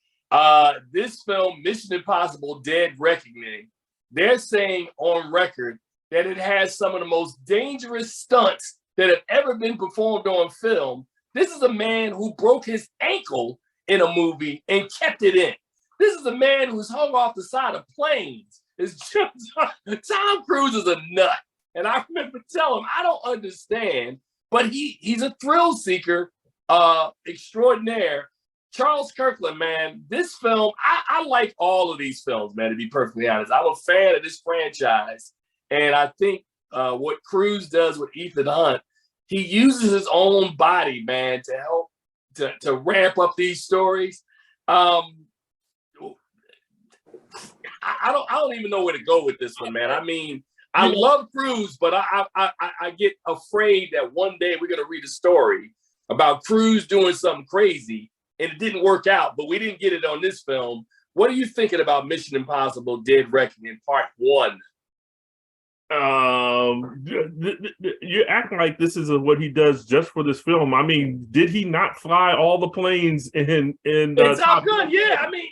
This film, Mission Impossible: Dead Reckoning, they're saying on record that it has some of the most dangerous stunts that have ever been performed on film. This is a man who broke his ankle in a movie and kept it in. This is a man who's hung off the side of planes. Tom Cruise is a nut. And I remember telling him, I don't understand, but he's a thrill seeker. extraordinaire, Charles Kirkland, man. This film, I like all of these films, man, to be perfectly honest. I'm a fan of this franchise. And I think what Cruise does with Ethan Hunt, he uses his own body, man, to help to ramp up these stories. I don't even know where to go with this one, man. I mean, I love Cruise, but I get afraid that one day we're gonna read a story about Cruise doing something crazy and it didn't work out, but we didn't get it on this film. What are you thinking about Mission Impossible: Dead Reckoning Part 1? You act like this is what he does just for this film. I mean, did he not fly all the planes in Top Gun? Yeah, I mean,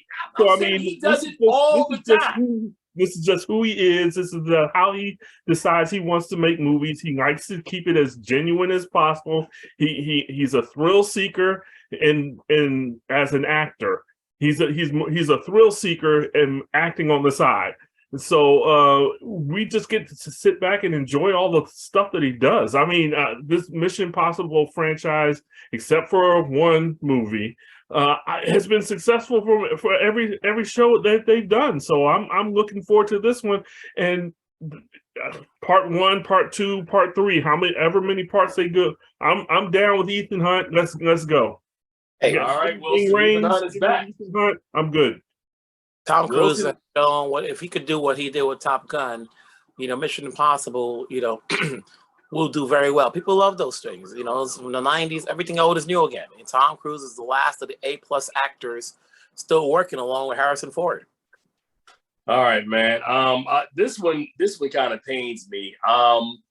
he does it all the time. This is just who he is. This is how he decides he wants to make movies. He likes to keep it as genuine as possible. He's a thrill seeker, and as an actor, he's a thrill seeker and acting on the side. So we just get to sit back and enjoy all the stuff that he does. I mean, this Mission Impossible franchise, except for one movie, has been successful for every show that they've done. So I'm looking forward to this one. And Part 1, Part 2, Part 3, ever many parts they do, I'm down with Ethan Hunt. Let's go. Hey, all right, Wilson, Ethan Hunt is back. Ethan Hunt, I'm good. Tom Cruise has shown what if he could do what he did with Top Gun, Mission Impossible, will do very well. People love those things. It's from the 90s, everything old is new again. And Tom Cruise is the last of the A+ actors still working along with Harrison Ford. All right, man. This one kind of pains me.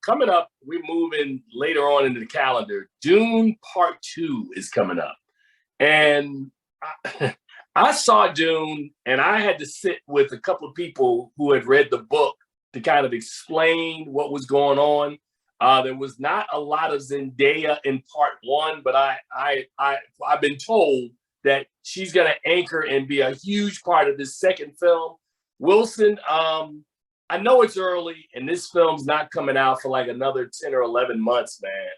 Coming up, we're moving later on into the calendar. Dune Part 2 is coming up. And I saw Dune, and I had to sit with a couple of people who had read the book to kind of explain what was going on. There was not a lot of Zendaya in Part 1, but I've been told that she's going to anchor and be a huge part of this second film. Wilson, I know it's early, and this film's not coming out for like another 10 or 11 months, man.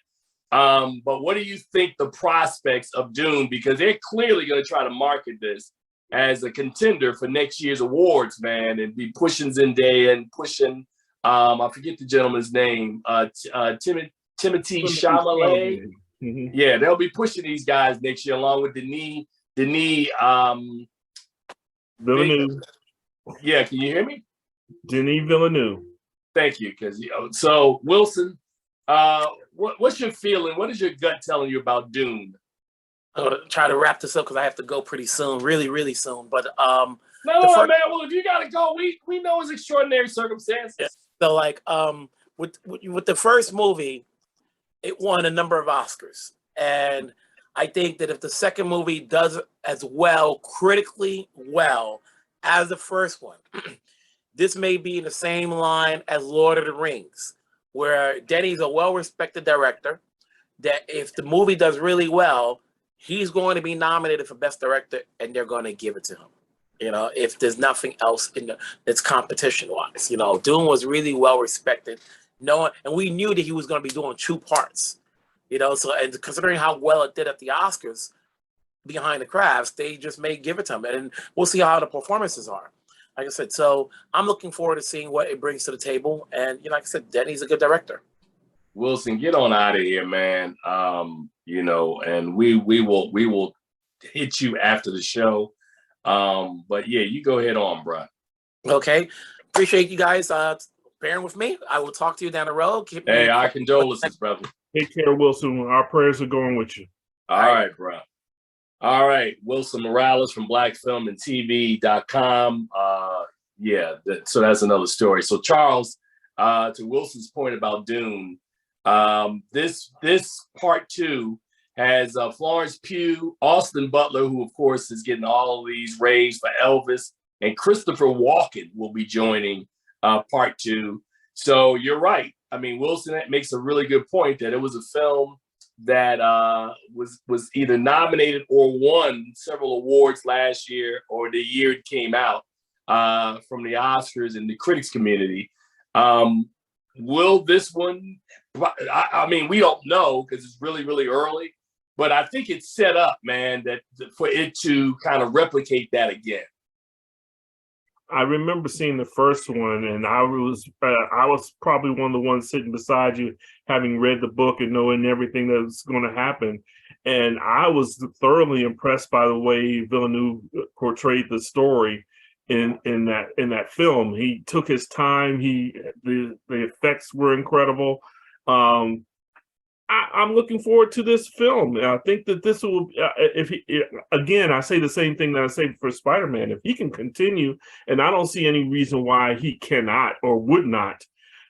But what do you think the prospects of Dune, because they're clearly going to try to market this as a contender for next year's awards, man, and be pushing Zendaya and pushing, I forget the gentleman's name, Timothée Chalamet. Mm-hmm. Yeah, they'll be pushing these guys next year along with Denis Villeneuve. Yeah, can you hear me? Denis Villeneuve. Thank you. So Wilson, what's your feeling? What is your gut telling you about Dune? I'm gonna try to wrap this up because I have to go pretty soon, really, really soon. But no, man. Well, if you gotta go, we know it's extraordinary circumstances. Yeah. So, like, with the first movie, it won a number of Oscars, and I think that if the second movie does as well, critically well, as the first one, this may be in the same line as Lord of the Rings, where Denny's a well-respected director, that if the movie does really well, he's going to be nominated for Best Director, and they're going to give it to him. If there's nothing else it's competition-wise. Dune was really well-respected. And we knew that he was going to be doing 2 parts. So, and considering how well it did at the Oscars, behind the crafts, they just may give it to him, and we'll see how the performances are. Like I said, so I'm looking forward to seeing what it brings to the table. And like I said, Denny's a good director. Wilson, get on out of here, man. And we will hit you after the show. But yeah, you go ahead on, bro. Okay, appreciate you guys bearing with me. I will talk to you down the road. Hey, our condolences, brother. Take care, Wilson. Our prayers are going with you. All right, bro. All right, Wilson Morales from blackfilmandtv.com. So that's another story. So Charles, to Wilson's point about Dune, this Part 2 has Florence Pugh, Austin Butler, who of course is getting all of these raves for Elvis, and Christopher Walken will be joining Part 2. So you're right. I mean, Wilson makes a really good point that it was a film that was either nominated or won several awards last year or the year it came out from the Oscars and the critics community. Will this one, I mean, we don't know because it's really, really early, but I think it's set up, man, that for it to kind of replicate that again. I remember seeing the first one, and I was probably one of the ones sitting beside you, having read the book and knowing everything that was going to happen. And I was thoroughly impressed by the way Villeneuve portrayed the story in that film. He took his time. The effects were incredible. I'm looking forward to this film. I think that this will, again, I say the same thing that I say for Spider-Man. If he can continue, and I don't see any reason why he cannot or would not,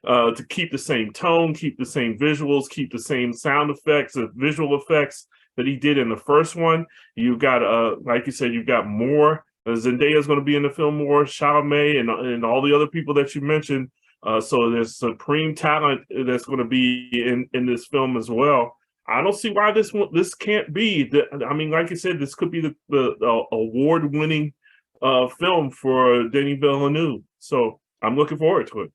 to keep the same tone, keep the same visuals, keep the same sound effects, the visual effects that he did in the first one. You got, like you said, you've got more. Zendaya is going to be in the film more, Chalamet, and all the other people that you mentioned. So there's supreme talent that's going to be in this film as well. I don't see why this can't be. I mean, like you said, this could be the award-winning film for Denis Villeneuve. So I'm looking forward to it.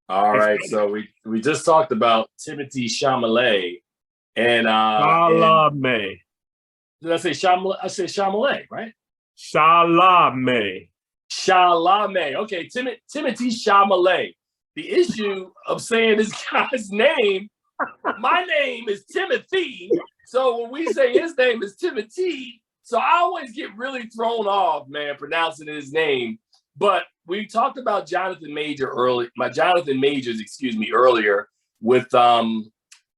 All right. So we just talked about Timothée Chalamet and Chalamet. Did I say Chalamet? I said Chalamet, right? Chalamet. Chalamet. Okay, Timothée Chalamet. The issue of saying this guy's name, my name is Timothy. So when we say his name is Timothy, so I always get really thrown off, man, pronouncing his name. But we talked about Jonathan Majors earlier with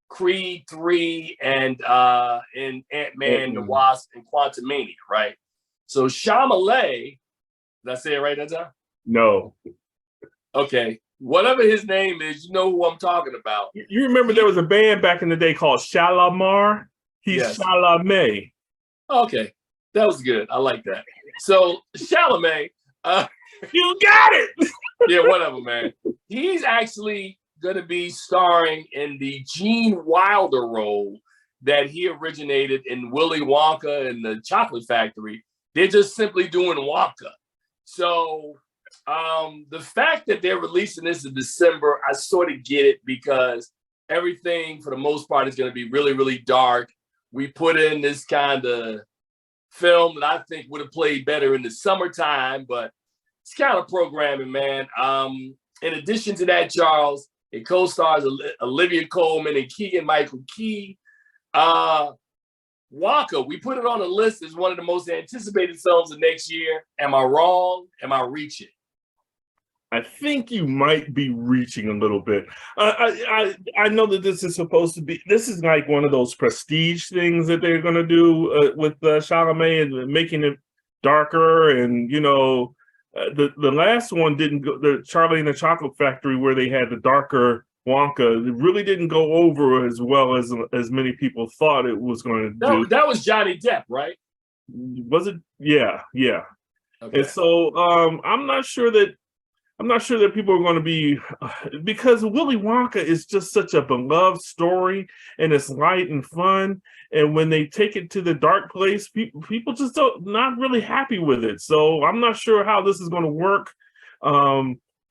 Creed 3 and Ant-Man, the Wasp, and Quantumania, right? So Chalamet, did I say it right that time? No. Okay. Whatever his name is, you know who I'm talking about. You remember there was a band back in the day called Shalamar? He's yes. Chalamet. Okay. That was good. I like that. So Chalamet. You got it! Yeah, whatever, man. He's actually going to be starring in the Gene Wilder role that he originated in Willy Wonka and the Chocolate Factory. They're just simply doing Wonka. So the fact that they're releasing this in December, I sort of get it because everything for the most part is going to be really, really dark. We put in this kind of film that I think would have played better in the summertime, but it's kind of programming, man. In addition to that, Charles, it co-stars Olivia Colman and Keegan-Michael Key. Wonka, we put it on the list as one of the most anticipated films of next year. Am I wrong? Am I reaching? I think you might be reaching a little bit. I know that this is supposed to be, this is like one of those prestige things that they're going to do with Chalamet and making it darker. And, you know, the last one didn't go, the Charlie and the Chocolate Factory, where they had the darker Wonka, it really didn't go over as well as many people thought it was going to do. That was Johnny Depp, right? Was it? Yeah. Okay. And so I'm not sure that people are going to be, because Willy Wonka is just such a beloved story and it's light and fun. And when they take it to the dark place, people just not really happy with it. So I'm not sure how this is going to work.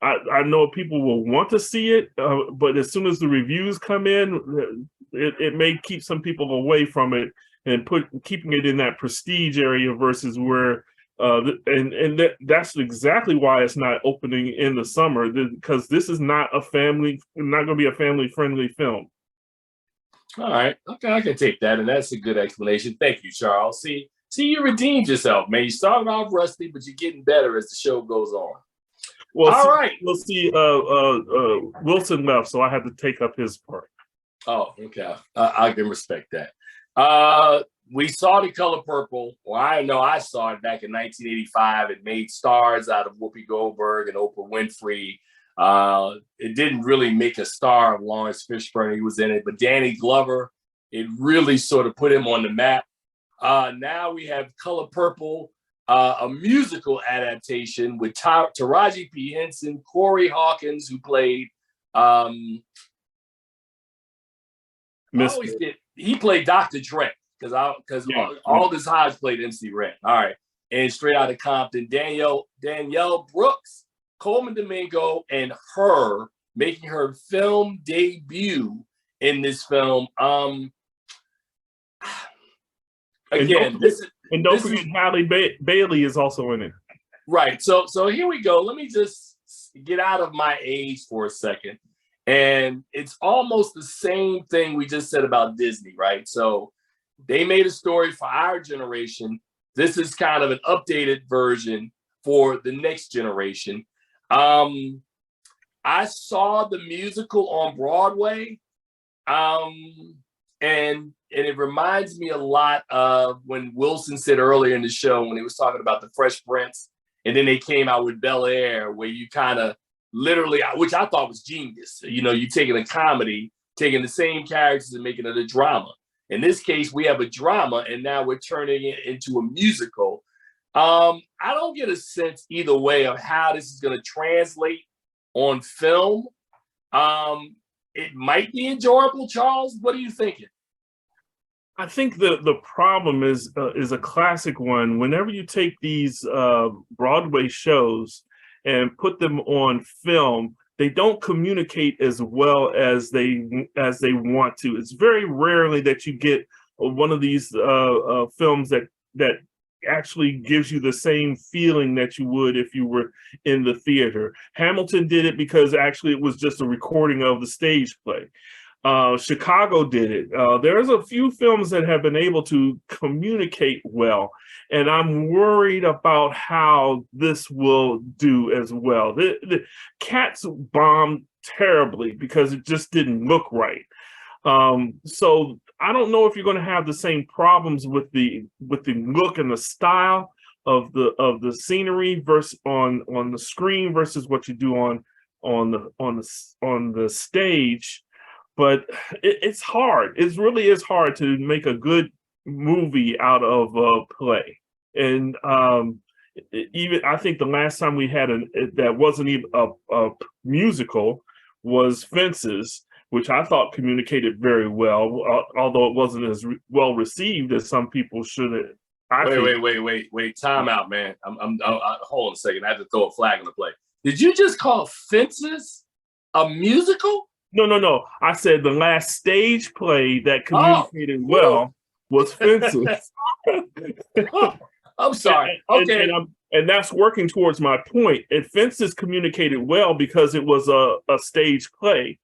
I know people will want to see it, but as soon as the reviews come in, it may keep some people away from it and keeping it in that prestige area versus where. That's exactly why it's not opening in the summer, because this is not going to be a family-friendly film. All right, okay, I can take that, and that's a good explanation. Thank you, Charles. See, you redeemed yourself, man. You started off rusty, but you're getting better as the show goes on. Well, all right. We'll see. Wilson left, so I had to take up his part. Oh, okay. I can respect that. We saw The Color Purple. Well, I know I saw it back in 1985. It made stars out of Whoopi Goldberg and Oprah Winfrey. It didn't really make a star of Lawrence Fishburne. He was in it, but Danny Glover, it really sort of put him on the map. Now we have Color Purple, a musical adaptation with Taraji P. Henson, Corey Hawkins, who played he played Dr. Dre. Because Aldous Hodge played MC Ren. All right. And Straight Outta Compton, Danielle Brooks, Coleman Domingo, and her making her film debut in this film. again, this is and don't this forget is Halle Bailey is also in it. right. So here we go. Let me just get out of my age for a second. And it's almost the same thing we just said about Disney, right? So they made a story for our generation. This is kind of an updated version for the next generation. I saw the musical on Broadway, and it reminds me a lot of when Wilson said earlier in the show when he was talking about the Fresh Prince, and then they came out with Bel Air, where you kind of literally, which I thought was genius. You know, you taking a comedy, taking the same characters and making it a drama. In this case, we have a drama, and now we're turning it into a musical. I don't get a sense either way of how this is going to translate on film. It might be enjoyable, Charles. What are you thinking? I think the problem is a classic one. Whenever you take these Broadway shows and put them on film, they don't communicate as well as they want to. It's very rarely that you get one of these films that actually gives you the same feeling that you would if you were in the theater. Hamilton did it because actually it was just a recording of the stage play. Chicago did it. There's a few films that have been able to communicate well, and I'm worried about how this will do as well. The Cats bombed terribly because it just didn't look right. So I don't know if you're going to have the same problems with the look and the style of the scenery versus on the screen versus what you do on the stage. But it's hard. It really is hard to make a good movie out of a play. And even I think the last time we had that wasn't even a musical was Fences, which I thought communicated very well, although it wasn't as well received as some people should have. Wait! Time out, man. Hold on a second. I have to throw a flag on the play. Did you just call Fences a musical? No. I said the last stage play that communicated well was Fences. I'm sorry. Okay. And that's working towards my point. And Fences communicated well because it was a stage play.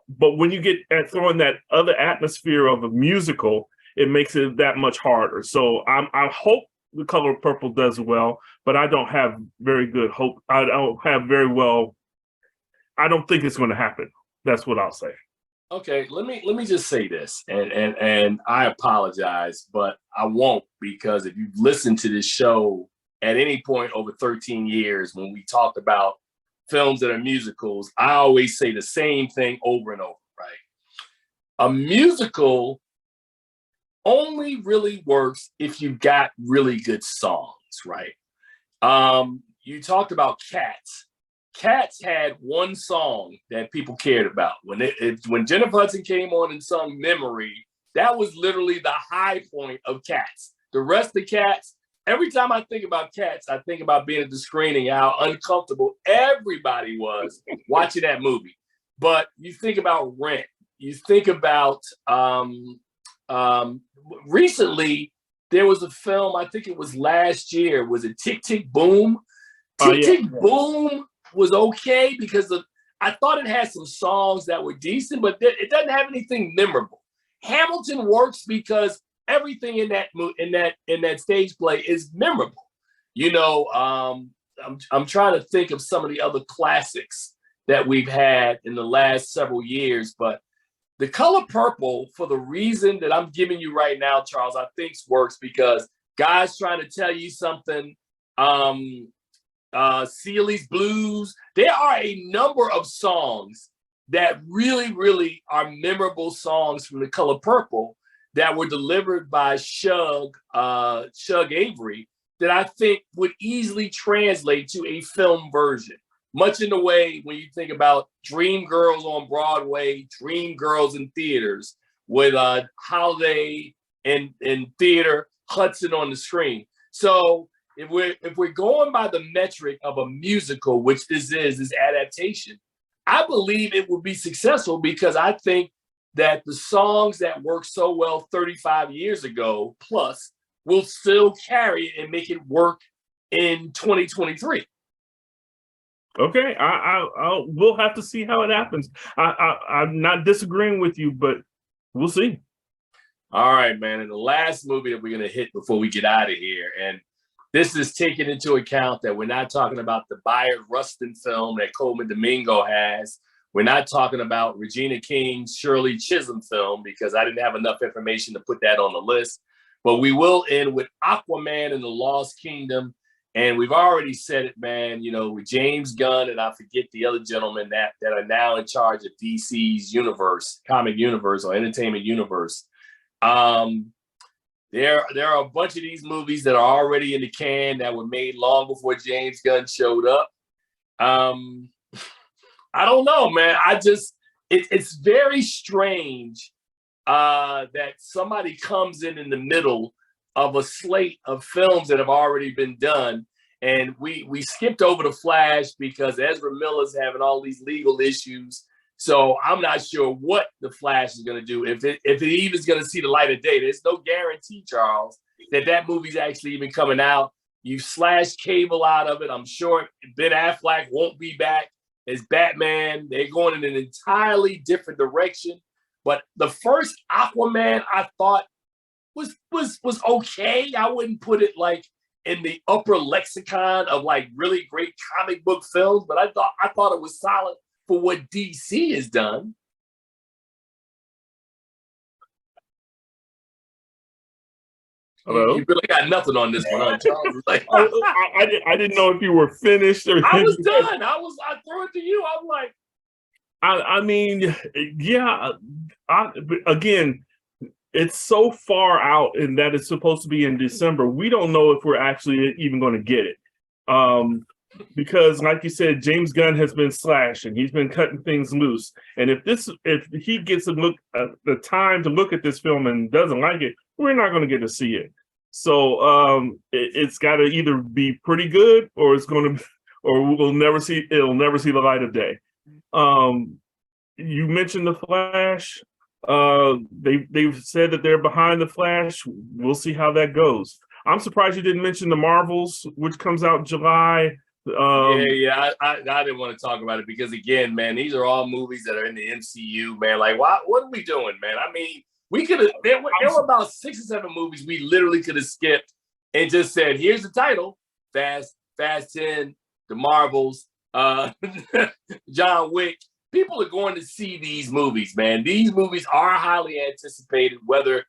But when you get at throwing that other atmosphere of a musical, it makes it that much harder. So I hope The Color Purple does well, but I don't have very good hope. I don't think it's going to happen. That's what I'll say. Okay, let me just say this, and I apologize, but I won't, because if you've listened to this show at any point over 13 years when we talked about films that are musicals, I always say the same thing over and over, right? A musical only really works if you've got really good songs, right? You talked about Cats. Cats had one song that people cared about. When Jennifer Hudson came on and sung Memory, that was literally the high point of Cats. The rest of the Cats, every time I think about Cats, I think about being at the screening, how uncomfortable everybody was watching that movie. But you think about Rent, you think about recently, there was a film, I think it was last year, was it Tick, Tick, Boom? Tick, Boom was okay because I thought it had some songs that were decent, but it doesn't have anything memorable. Hamilton works because everything in that stage play is memorable. You know, I'm trying to think of some of the other classics that we've had in the last several years, but The Color Purple, for the reason that I'm giving you right now, Charles, I think works because guys trying to tell you something. Sealy's Blues. There are a number of songs that really, really are memorable songs from The Color Purple that were delivered by Shug Avery that I think would easily translate to a film version. Much in the way when you think about Dream Girls on Broadway, Dream Girls in theaters, with Holiday in theater, Hudson on the screen. So if we're going by the metric of a musical, which this is adaptation, I believe it will be successful because I think that the songs that worked so well 35 years ago plus will still carry it and make it work in 2023. Okay, we'll have to see how it happens. I'm not disagreeing with you, but we'll see. All right, man. And the last movie that we're going to hit before we get out of here, and this is taking into account that we're not talking about the Bayard Rustin film that Coleman Domingo has. We're not talking about Regina King's Shirley Chisholm film because I didn't have enough information to put that on the list. But we will end with Aquaman and the Lost Kingdom. And we've already said it, man, you know, with James Gunn and I forget the other gentlemen that are now in charge of DC's universe, comic universe or entertainment universe. There are a bunch of these movies that are already in the can that were made long before James Gunn showed up. I don't know, man. It's very strange that somebody comes in the middle of a slate of films that have already been done. And we skipped over the Flash because Ezra Miller's having all these legal issues. So I'm not sure what the Flash is going to do. If it even is going to see the light of day, there's no guarantee, Charles, that movie's actually even coming out. You slashed Cable out of it. I'm sure Ben Affleck won't be back as Batman. They're going in an entirely different direction. But the first Aquaman, I thought was okay. I wouldn't put it like in the upper lexicon of like really great comic book films, but I thought it was solid for what DC has done. Hello? You really got nothing on this one, huh, Charles? Like, I didn't know if you were finished or I was done. I threw it to you. I'm like, I mean, yeah. Again, it's so far out in that it's supposed to be in December. We don't know if we're actually even going to get it. Because like you said, James Gunn has been slashing. He's been cutting things loose. And if he gets a look at the time to look at this film and doesn't like it, we're not going to get to see it. So it's got to either be pretty good or it'll never see the light of day. You mentioned the Flash. They've said that they're behind the Flash. We'll see how that goes. I'm surprised you didn't mention the Marvels, which comes out in July. I didn't want to talk about it because again, man, these are all movies that are in the MCU, man. Like, what are we doing, man? I mean, we could have. There were about 6 or 7 movies we literally could have skipped and just said, "Here's the title: Fast 10, the Marvels, John Wick." People are going to see these movies, man. These movies are highly anticipated, whether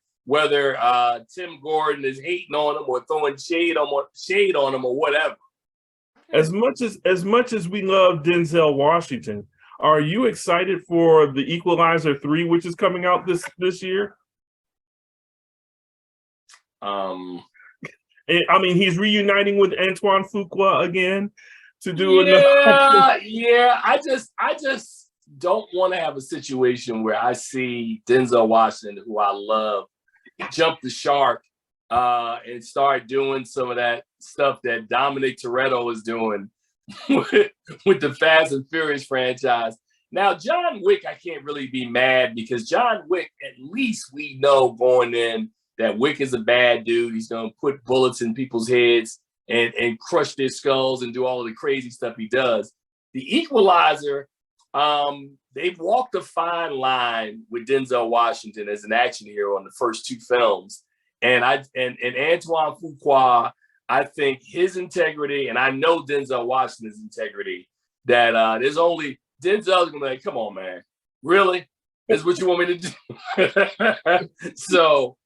Tim Gordon is hating on them or throwing shade on them or whatever. As much as we love Denzel Washington, are you excited for The Equalizer 3, which is coming out this year? I mean, he's reuniting with Antoine Fuqua again to do another. Yeah. I just don't want to have a situation where I see Denzel Washington, who I love, jump the shark and start doing some of that stuff that Dominic Toretto is doing with the Fast and Furious franchise. Now, John Wick, I can't really be mad because John Wick, at least we know going in that Wick is a bad dude. He's going to put bullets in people's heads and crush their skulls and do all of the crazy stuff he does. The Equalizer, they've walked a fine line with Denzel Washington as an action hero on the first 2 films. And Antoine Fuqua, I think his integrity, and I know Denzel Washington's integrity, that there's only Denzel's gonna be like, come on, man, really? That's what you want me to do? So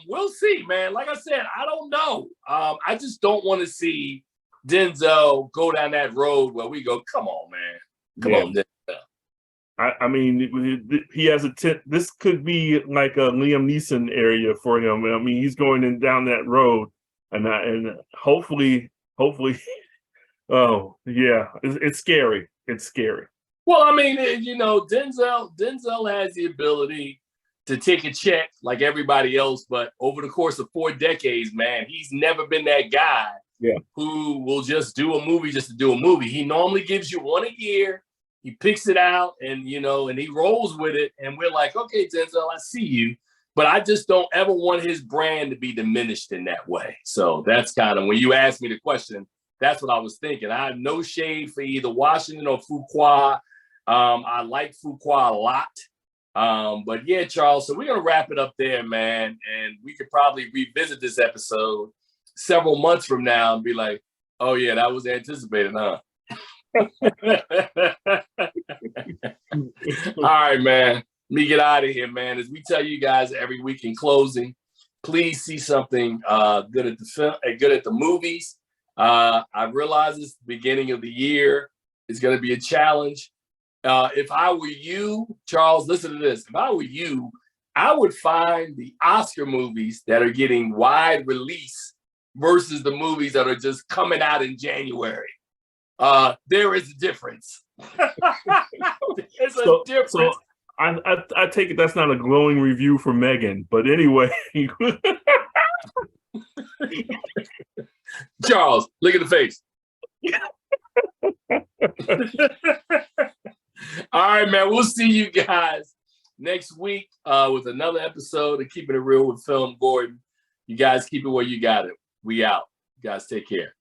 we'll see, man. Like I said, I don't know. I just don't want to see Denzel go down that road where we go, come on, man, come on, Denzel. I mean, he has this could be like a Liam Neeson area for him. I mean, he's going down that road, and hopefully, oh yeah, it's scary. It's scary. Well, I mean, you know, Denzel has the ability to take a check like everybody else, but over the course of 4 decades, man, he's never been that guy who will just do a movie just to do a movie. He normally gives you 1 a year. He picks it out and, you know, and he rolls with it. And we're like, okay, Denzel, I see you. but I just don't ever want his brand to be diminished in that way. So that's kind of, when you asked me the question, that's what I was thinking. I have no shade for either Washington or Fuqua. I like Fuqua a lot. But yeah, Charles, so we're going to wrap it up there, man. And we could probably revisit this episode several months from now and be like, oh yeah, that was anticipated, huh? All right, man. Let me get out of here, man. As we tell you guys every week in closing, please see something good at the film, good at the movies. I realize it's the beginning of the year. It's going to be a challenge. If I were you, Charles, listen to this. If I were you, I would find the Oscar movies that are getting wide release versus the movies that are just coming out in January. There is a difference. There's a difference. So I take it that's not a glowing review for Megan, but anyway. Charles, look at the face. All right, man. We'll see you guys next week with another episode of Keeping It Real with FilomGordon. You guys keep it where you got it. We out. You guys take care.